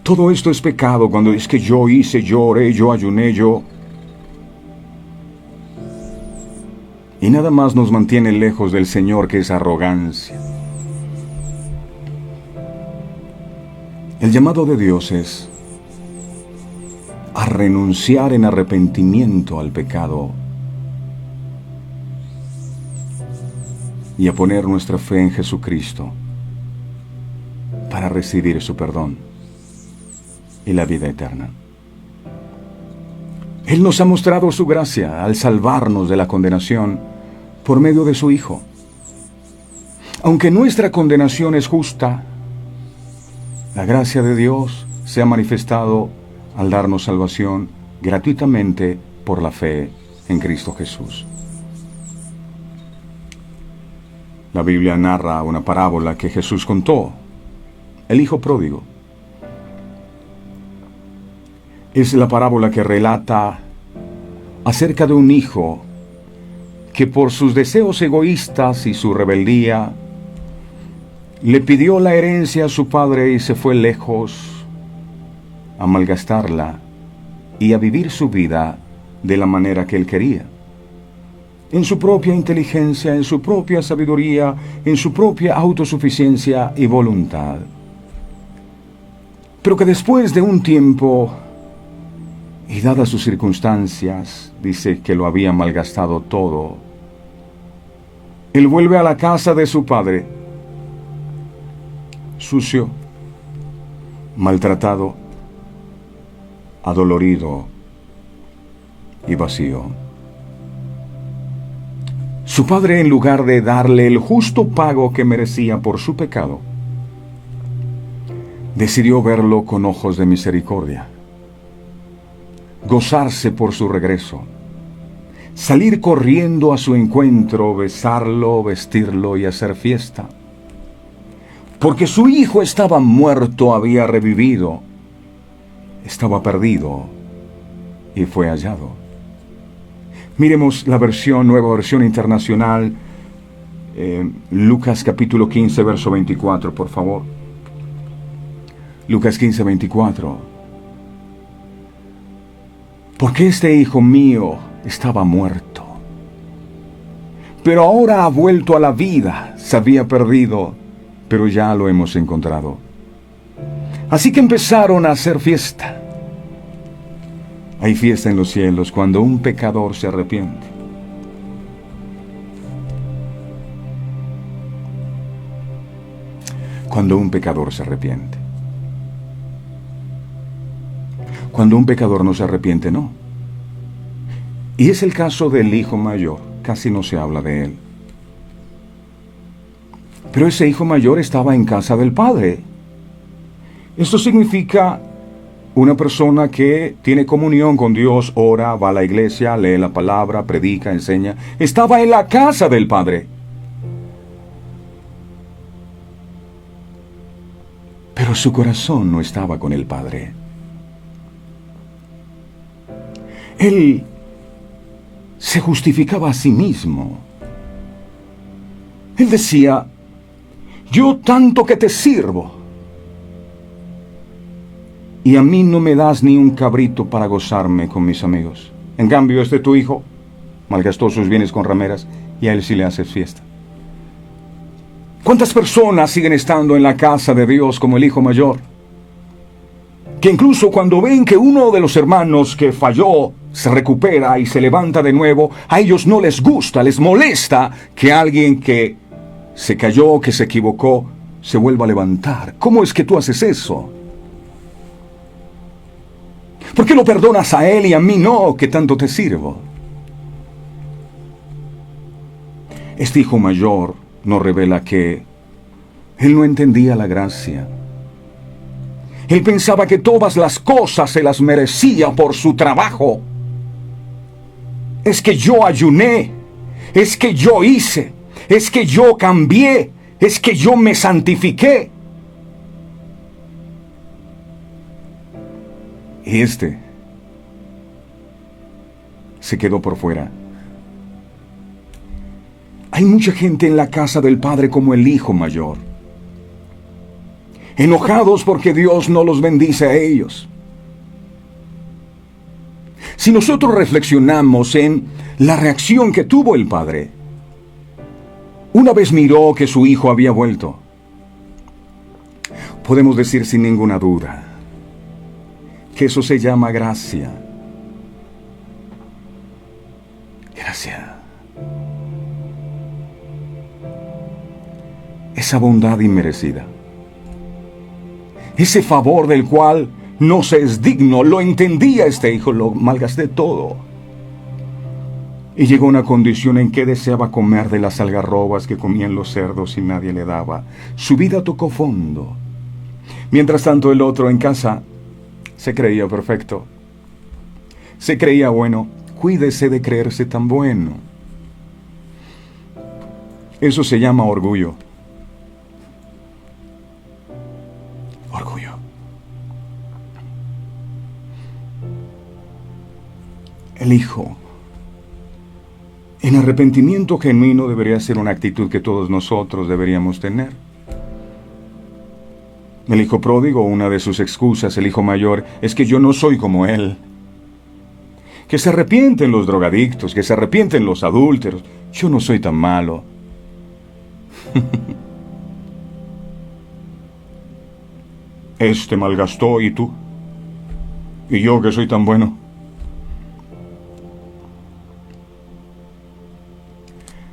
[SPEAKER 2] Todo esto es pecado cuando es que yo hice, yo oré, yo ayuné, yo. Y nada más nos mantiene lejos del Señor que es arrogancia. El llamado de Dios es a renunciar en arrepentimiento al pecado y a poner nuestra fe en Jesucristo para recibir su perdón y la vida eterna. Él nos ha mostrado su gracia al salvarnos de la condenación por medio de su Hijo. Aunque nuestra condenación es justa, la gracia de Dios se ha manifestado al darnos salvación gratuitamente por la fe en Cristo Jesús. La Biblia narra una parábola que Jesús contó, el Hijo Pródigo. Es la parábola que relata acerca de un hijo que por sus deseos egoístas y su rebeldía le pidió la herencia a su padre y se fue lejos a malgastarla y a vivir su vida de la manera que él quería, en su propia inteligencia, en su propia sabiduría, en su propia autosuficiencia y voluntad. Pero que después de un tiempo, y dadas sus circunstancias, dice que lo había malgastado todo, él vuelve a la casa de su padre sucio, maltratado, adolorido y vacío. Su padre, en lugar de darle el justo pago que merecía por su pecado, decidió verlo con ojos de misericordia, gozarse por su regreso, salir corriendo a su encuentro, besarlo, vestirlo y hacer fiesta. Porque su hijo estaba muerto, había revivido, estaba perdido y fue hallado. Miremos la nueva versión internacional, Lucas capítulo 15, verso 24, por favor. Lucas 15, 24. Porque este hijo mío estaba muerto, pero ahora ha vuelto a la vida, se había perdido, pero ya lo hemos encontrado. Así que empezaron a hacer fiesta. Hay fiesta en los cielos cuando un pecador se arrepiente. Cuando un pecador se arrepiente. Cuando un pecador no se arrepiente, no. Y es el caso del hijo mayor. Casi no se habla de él. Pero ese hijo mayor estaba en casa del padre. Esto significa una persona que tiene comunión con Dios, ora, va a la iglesia, lee la palabra, predica, enseña. Estaba en la casa del Padre. Pero su corazón no estaba con el Padre. Él se justificaba a sí mismo. Él decía: yo tanto que te sirvo, y a mí no me das ni un cabrito para gozarme con mis amigos. En cambio, tu hijo malgastó sus bienes con rameras y a él sí le haces fiesta. ¿Cuántas personas siguen estando en la casa de Dios como el hijo mayor? Que incluso cuando ven que uno de los hermanos que falló se recupera y se levanta de nuevo, a ellos no les gusta, les molesta que alguien que se cayó, que se equivocó, se vuelva a levantar. ¿Cómo es que tú haces eso? ¿Por qué lo perdonas a él y a mí no, que tanto te sirvo? Este hijo mayor nos revela que él no entendía la gracia. Él pensaba que todas las cosas se las merecía por su trabajo. Es que yo ayuné, es que yo hice, es que yo cambié, es que yo me santifiqué. Y se quedó por fuera. Hay mucha gente en la casa del Padre como el hijo mayor, enojados porque Dios no los bendice a ellos. Si nosotros reflexionamos en la reacción que tuvo el Padre, una vez miró que su hijo había vuelto, podemos decir sin ninguna duda que eso se llama gracia. Gracia. Esa bondad inmerecida. Ese favor del cual no se es digno. Lo entendía este hijo, lo malgasté todo. Y llegó a una condición en que deseaba comer de las algarrobas que comían los cerdos y nadie le daba. Su vida tocó fondo. Mientras tanto, el otro en casa se creía perfecto. Se creía bueno. Cuídese de creerse tan bueno. Eso se llama orgullo. Orgullo. El hijo, en arrepentimiento genuino, debería ser una actitud que todos nosotros deberíamos tener. El hijo pródigo, una de sus excusas, el hijo mayor, es que yo no soy como él. Que se arrepienten los drogadictos, que se arrepienten los adúlteros. Yo no soy tan malo. Malgastó y tú. Y yo que soy tan bueno.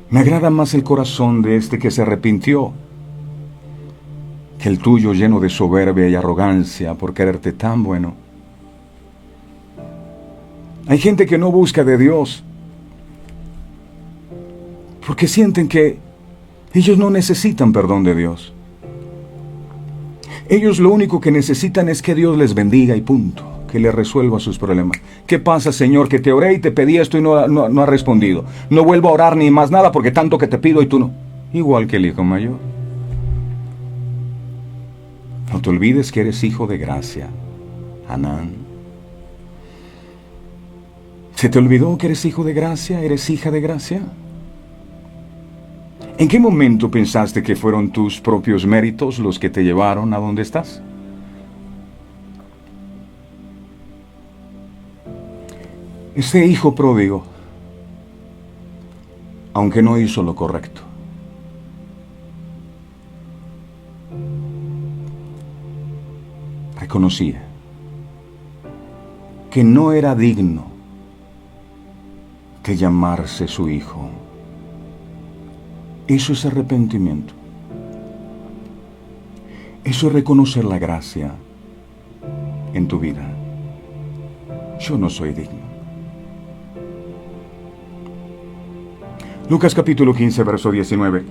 [SPEAKER 2] Me agrada más el corazón de este que se arrepintió que el tuyo lleno de soberbia y arrogancia por quererte tan bueno. Hay gente que no busca de Dios porque sienten que ellos no necesitan perdón de Dios. Ellos lo único que necesitan es que Dios les bendiga y punto, que les resuelva sus problemas. ¿Qué pasa, Señor? Que te oré y te pedí esto y no has respondido. No vuelvo a orar ni más nada porque tanto que te pido y tú no. Igual que el hijo mayor. No te olvides que eres hijo de gracia, Hanán. ¿Se te olvidó que eres hijo de gracia? ¿Eres hija de gracia? ¿En qué momento pensaste que fueron tus propios méritos los que te llevaron a donde estás? Ese hijo pródigo, aunque no hizo lo correcto, reconocía que no era digno de llamarse su hijo. Eso es arrepentimiento. Eso es reconocer la gracia en tu vida. Yo no soy digno. Lucas capítulo 15, verso 19.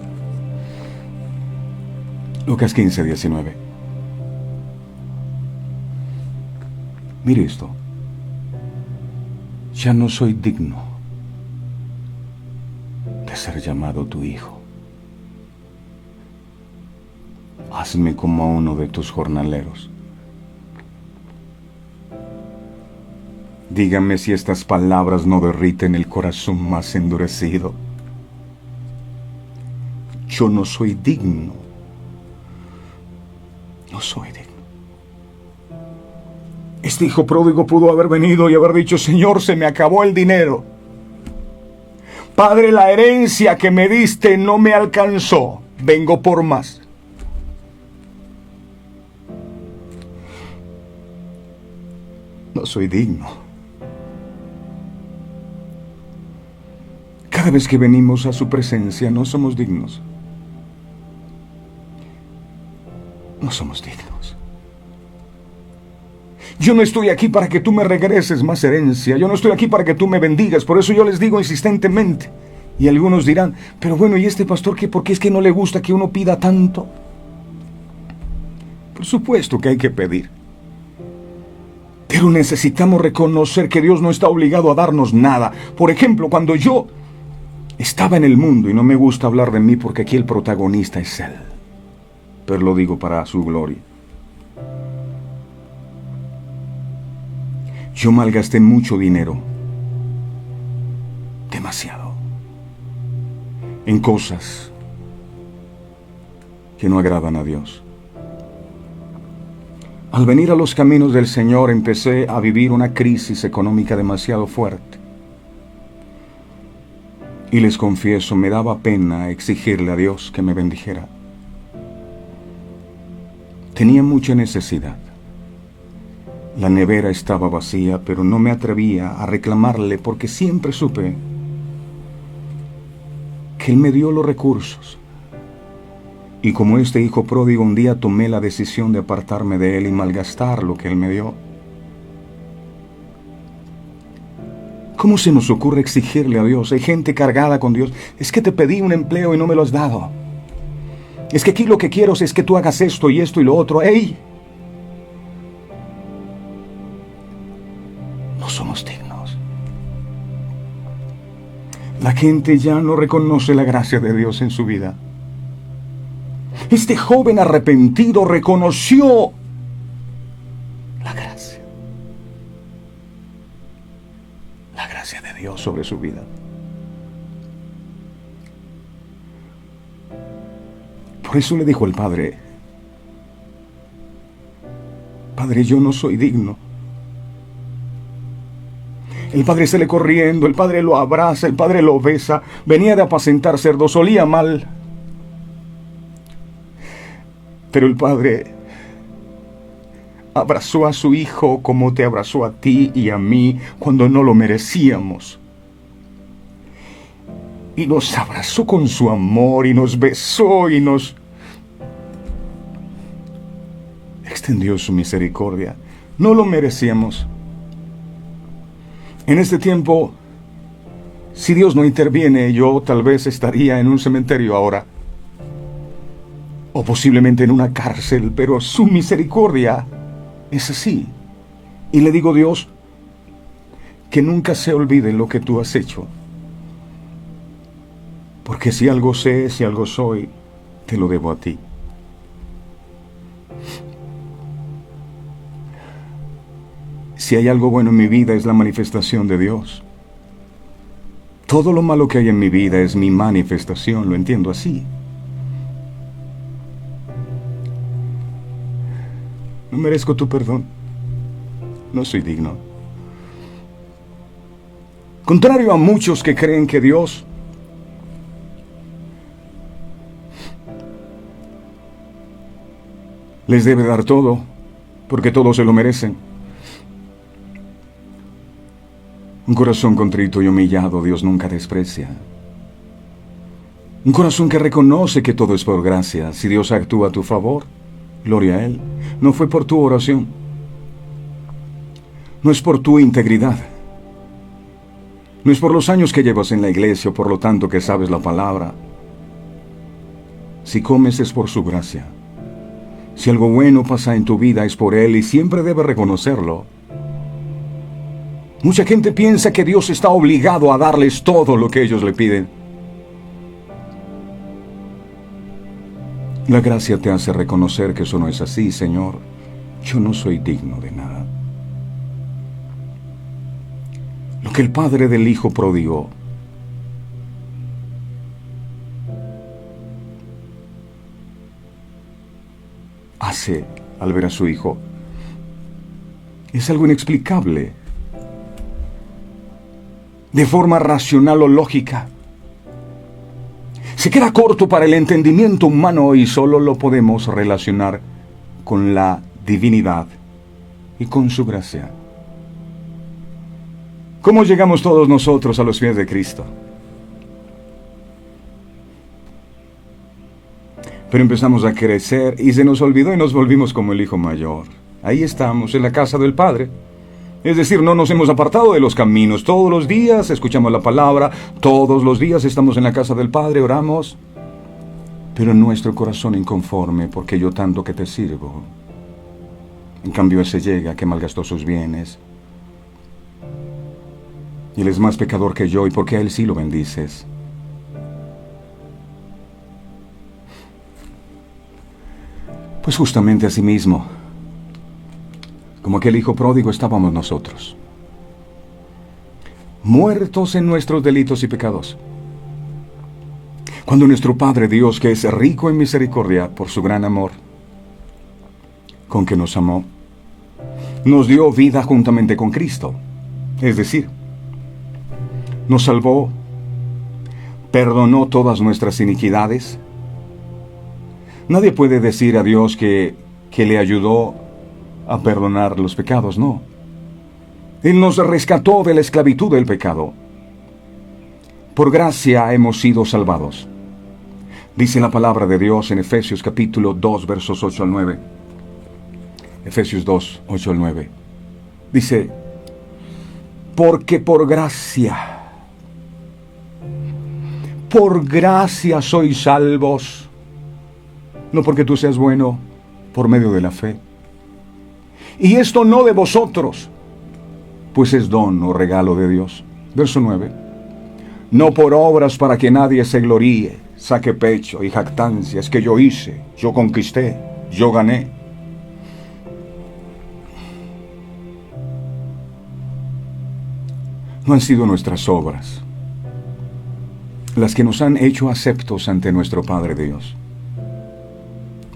[SPEAKER 2] Lucas 15, 19. Mire esto. Ya no soy digno de ser llamado tu hijo. Hazme como a uno de tus jornaleros. Dígame si estas palabras no derriten el corazón más endurecido. Yo no soy digno. No soy digno. Este hijo pródigo pudo haber venido y haber dicho: Señor, se me acabó el dinero. Padre, la herencia que me diste no me alcanzó. Vengo por más. No soy digno. Cada vez que venimos a su presencia no somos dignos. No somos dignos. Yo no estoy aquí para que tú me regreses más herencia. Yo no estoy aquí para que tú me bendigas. Por eso yo les digo insistentemente. Y algunos dirán: pero bueno, ¿y este pastor qué? ¿Por qué es que no le gusta que uno pida tanto? Por supuesto que hay que pedir. Pero necesitamos reconocer que Dios no está obligado a darnos nada. Por ejemplo, cuando yo estaba en el mundo, y no me gusta hablar de mí porque aquí el protagonista es Él, pero lo digo para su gloria. Yo malgasté mucho dinero, demasiado, en cosas que no agradan a Dios. Al venir a los caminos del Señor empecé a vivir una crisis económica demasiado fuerte. Y les confieso, me daba pena exigirle a Dios que me bendijera. Tenía mucha necesidad. La nevera estaba vacía, pero no me atrevía a reclamarle porque siempre supe que Él me dio los recursos. Y como este hijo pródigo, un día tomé la decisión de apartarme de Él y malgastar lo que Él me dio. ¿Cómo se nos ocurre exigirle a Dios? Hay gente cargada con Dios. Es que te pedí un empleo y no me lo has dado. Es que aquí lo que quiero es que tú hagas esto y lo otro. ¡Ey! No somos dignos. La gente ya no reconoce la gracia de Dios en su vida. Este joven arrepentido reconoció la gracia. La gracia de Dios sobre su vida. Por eso le dijo al Padre: Padre, yo no soy digno. El Padre sale corriendo, el Padre lo abraza, el Padre lo besa. Venía de apacentar cerdos, olía mal. Pero el Padre abrazó a su Hijo como te abrazó a ti y a mí cuando no lo merecíamos. Y nos abrazó con su amor y nos besó y nos extendió su misericordia. No lo merecíamos. En este tiempo, si Dios no interviene, yo tal vez estaría en un cementerio ahora, o posiblemente en una cárcel, pero su misericordia es así. Y le digo, Dios, que nunca se olvide lo que tú has hecho. Porque si algo sé, si algo soy, te lo debo a ti. Si hay algo bueno en mi vida es la manifestación de Dios. Todo lo malo que hay en mi vida es mi manifestación, lo entiendo así. No merezco tu perdón. No soy digno. Contrario a muchos que creen que Dios les debe dar todo, porque todos se lo merecen. Un corazón contrito y humillado Dios nunca desprecia. Un corazón que reconoce que todo es por gracia. Si Dios actúa a tu favor, gloria a Él. No fue por tu oración. No es por tu integridad. No es por los años que llevas en la iglesia o por lo tanto que sabes la palabra. Si comes es por su gracia. Si algo bueno pasa en tu vida es por Él y siempre debes reconocerlo. Mucha gente piensa que Dios está obligado a darles todo lo que ellos le piden. La gracia te hace reconocer que eso no es así, Señor. Yo no soy digno de nada. Lo que el padre del hijo pródigo hace al ver a su hijo es algo inexplicable. De forma racional o lógica. Se queda corto para el entendimiento humano y solo lo podemos relacionar con la divinidad y con su gracia. ¿Cómo llegamos todos nosotros a los pies de Cristo? Pero empezamos a crecer y se nos olvidó y nos volvimos como el hijo mayor. Ahí estamos, en la casa del Padre. Es decir, no nos hemos apartado de los caminos. Todos los días escuchamos la palabra, todos los días estamos en la casa del Padre, oramos. Pero en nuestro corazón inconforme, porque yo tanto que te sirvo. En cambio ese llega que malgastó sus bienes. Y él es más pecador que yo, y porque a él sí lo bendices. Pues justamente así mismo, como aquel hijo pródigo estábamos nosotros, muertos en nuestros delitos y pecados. Cuando nuestro Padre Dios, que es rico en misericordia por su gran amor, con que nos amó, nos dio vida juntamente con Cristo. Es decir, nos salvó, perdonó todas nuestras iniquidades. Nadie puede decir a Dios que le ayudó a perdonar los pecados, no. Él nos rescató de la esclavitud del pecado. Por gracia hemos sido salvados. Dice la palabra de Dios en Efesios capítulo 2, versos 8 al 9. Efesios 2, 8 al 9. Dice, porque por gracia sois salvos, no porque tú seas bueno, por medio de la fe. Y esto no de vosotros, pues es don o regalo de Dios. Verso 9. No por obras para que nadie se gloríe, saque pecho y jactancia. Es que yo hice, yo conquisté, yo gané. No han sido nuestras obras las que nos han hecho aceptos ante nuestro Padre Dios.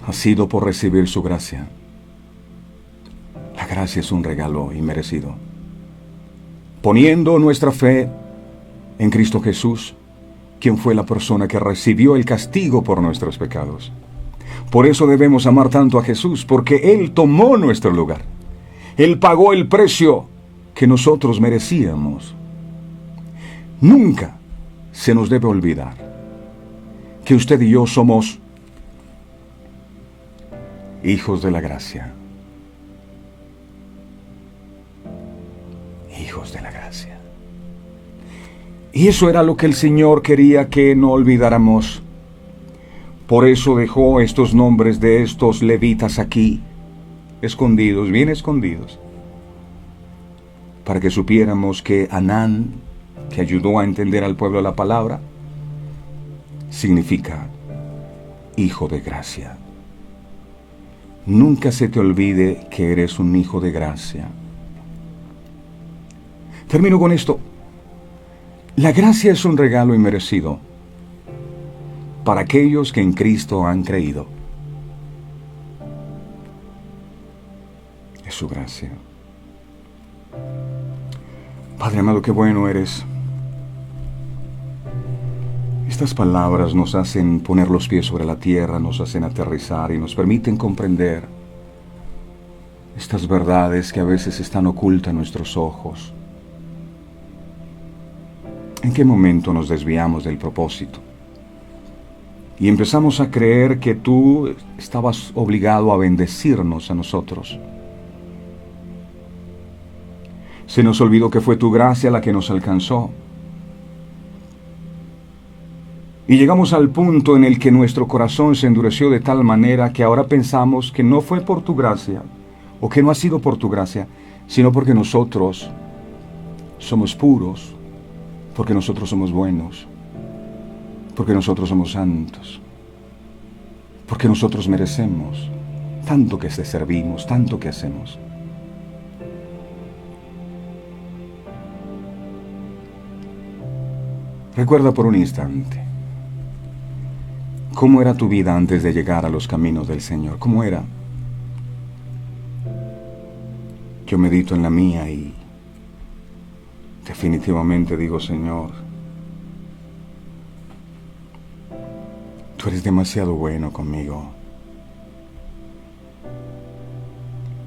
[SPEAKER 2] Ha sido por recibir su gracia. La gracia es un regalo inmerecido. Poniendo nuestra fe en Cristo Jesús, quien fue la persona que recibió el castigo por nuestros pecados. Por eso debemos amar tanto a Jesús, porque Él tomó nuestro lugar. Él pagó el precio que nosotros merecíamos. Nunca se nos debe olvidar que usted y yo somos hijos de la gracia. Y eso era lo que el Señor quería que no olvidáramos. Por eso dejó estos nombres de estos levitas aquí, escondidos, bien escondidos, para que supiéramos que Anán, que ayudó a entender al pueblo la palabra, significa hijo de gracia. Nunca se te olvide que eres un hijo de gracia. Termino con esto. La gracia es un regalo inmerecido para aquellos que en Cristo han creído. Es su gracia. Padre amado, qué bueno eres. Estas palabras nos hacen poner los pies sobre la tierra, nos hacen aterrizar y nos permiten comprender estas verdades que a veces están ocultas a nuestros ojos. ¿En qué momento nos desviamos del propósito? Y empezamos a creer que tú estabas obligado a bendecirnos a nosotros. Se nos olvidó que fue tu gracia la que nos alcanzó. Y llegamos al punto en el que nuestro corazón se endureció de tal manera que ahora pensamos que no fue por tu gracia, o que no ha sido por tu gracia, sino porque nosotros somos puros, porque nosotros somos buenos, porque nosotros somos santos, porque nosotros merecemos tanto que te servimos, tanto que hacemos. Recuerda por un instante, ¿cómo era tu vida antes de llegar a los caminos del Señor? ¿Cómo era? Yo medito en la mía y definitivamente digo, Señor, tú eres demasiado bueno conmigo.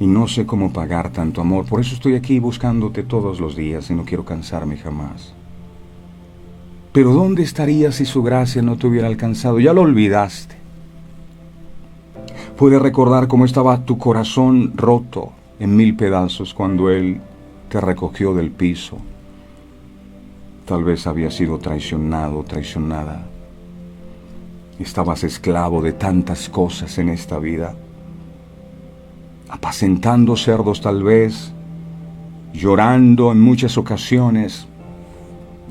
[SPEAKER 2] Y no sé cómo pagar tanto amor, por eso estoy aquí buscándote todos los días y no quiero cansarme jamás. Pero ¿dónde estarías si su gracia no te hubiera alcanzado? Ya lo olvidaste. Puedes recordar cómo estaba tu corazón roto en 1000 pedazos cuando Él te recogió del piso. Tal vez habías sido traicionado, traicionada. Estabas esclavo de tantas cosas en esta vida. Apacentando cerdos tal vez, llorando en muchas ocasiones.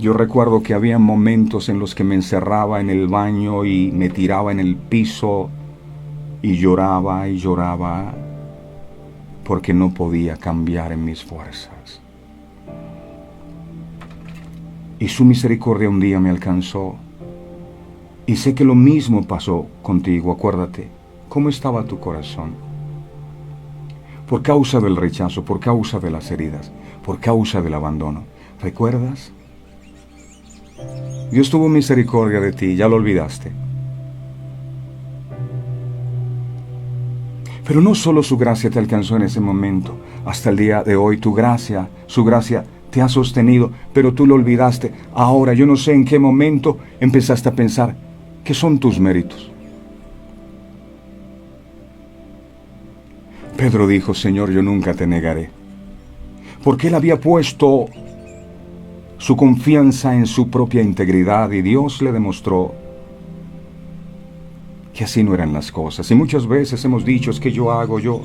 [SPEAKER 2] Yo recuerdo que había momentos en los que me encerraba en el baño y me tiraba en el piso y lloraba porque no podía cambiar en mis fuerzas. Y su misericordia un día me alcanzó. Y sé que lo mismo pasó contigo, acuérdate, ¿cómo estaba tu corazón? Por causa del rechazo, por causa de las heridas, por causa del abandono. ¿Recuerdas? Dios tuvo misericordia de ti, ya lo olvidaste. Pero no solo su gracia te alcanzó en ese momento, hasta el día de hoy tu gracia, su gracia te ha sostenido, pero tú lo olvidaste. Ahora yo no sé en qué momento empezaste a pensar que son tus méritos. Pedro dijo, Señor, yo nunca te negaré. Porque él había puesto su confianza en su propia integridad y Dios le demostró que así no eran las cosas. Y muchas veces hemos dicho, es que yo hago yo.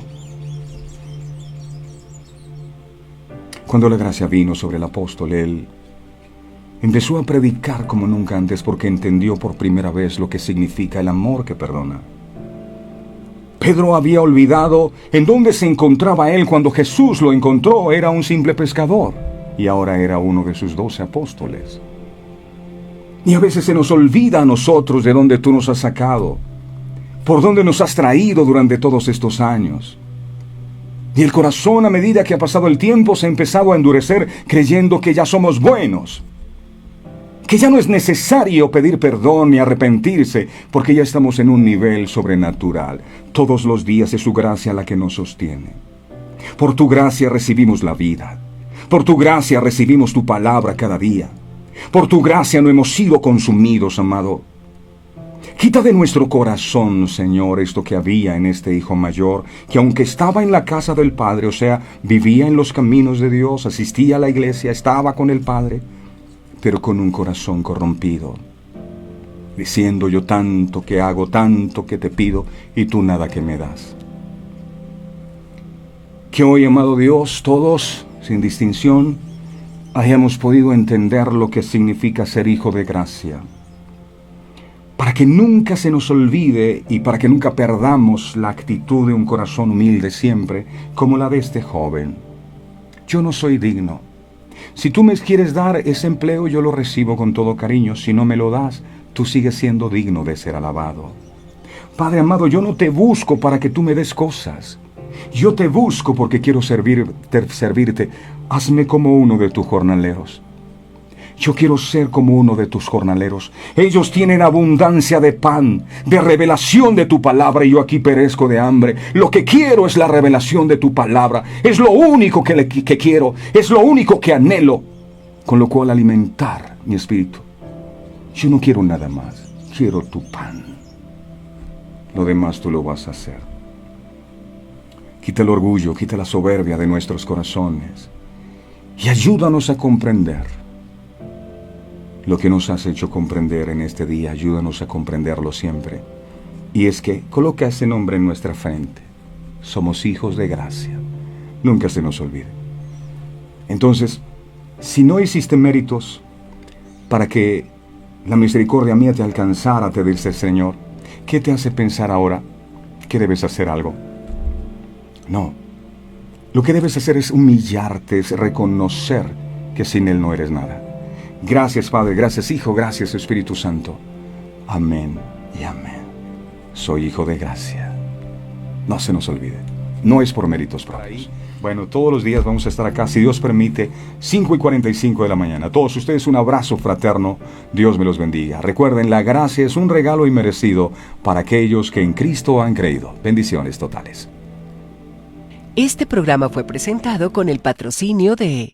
[SPEAKER 2] Cuando la gracia vino sobre el apóstol, él empezó a predicar como nunca antes porque entendió por primera vez lo que significa el amor que perdona. Pedro había olvidado en dónde se encontraba él cuando Jesús lo encontró. Era un simple pescador y ahora era uno de sus 12 apóstoles. Y a veces se nos olvida a nosotros de dónde tú nos has sacado, por dónde nos has traído durante todos estos años. Y el corazón, a medida que ha pasado el tiempo, se ha empezado a endurecer creyendo que ya somos buenos, que ya no es necesario pedir perdón ni arrepentirse, porque ya estamos en un nivel sobrenatural. Todos los días es su gracia la que nos sostiene. Por tu gracia recibimos la vida. Por tu gracia recibimos tu palabra cada día. Por tu gracia no hemos sido consumidos, amado. Quita de nuestro corazón, Señor, esto que había en este hijo mayor, que aunque estaba en la casa del Padre, o sea, vivía en los caminos de Dios, asistía a la iglesia, estaba con el Padre, pero con un corazón corrompido, diciendo yo tanto que hago, tanto que te pido, y tú nada que me das. Que hoy, amado Dios, todos, sin distinción, hayamos podido entender lo que significa ser hijo de gracia. Para que nunca se nos olvide y para que nunca perdamos la actitud de un corazón humilde siempre, como la de este joven. Yo no soy digno. Si tú me quieres dar ese empleo, yo lo recibo con todo cariño. Si no me lo das, tú sigues siendo digno de ser alabado. Padre amado, yo no te busco para que tú me des cosas. Yo te busco porque quiero servirte. Hazme como uno de tus jornaleros. Yo quiero ser como uno de tus jornaleros. Ellos tienen abundancia de pan, de revelación de tu palabra, y yo aquí perezco de hambre. Lo que quiero es la revelación de tu palabra. Es lo único que quiero, es lo único que anhelo, con lo cual alimentar mi espíritu. Yo no quiero nada más, quiero tu pan. Lo demás tú lo vas a hacer. Quita el orgullo, quita la soberbia de nuestros corazones y ayúdanos a comprender lo que nos has hecho comprender en este día. Ayúdanos a comprenderlo siempre. Y es que coloca ese nombre en nuestra frente. Somos hijos de gracia. Nunca se nos olvide. Entonces, si no hiciste méritos para que la misericordia mía te alcanzara, te dice el Señor, ¿qué te hace pensar ahora que debes hacer algo? No. Lo que debes hacer es humillarte, es reconocer que sin Él no eres nada. Gracias, Padre, gracias, Hijo, gracias, Espíritu Santo. Amén y amén. Soy hijo de gracia. No se nos olvide. No es por méritos propios. Bueno, todos los días vamos a estar acá, si Dios permite, 5:45 de la mañana. A todos ustedes un abrazo fraterno. Dios me los bendiga. Recuerden, la gracia es un regalo inmerecido para aquellos que en Cristo han creído. Bendiciones totales.
[SPEAKER 1] Este programa fue presentado con el patrocinio de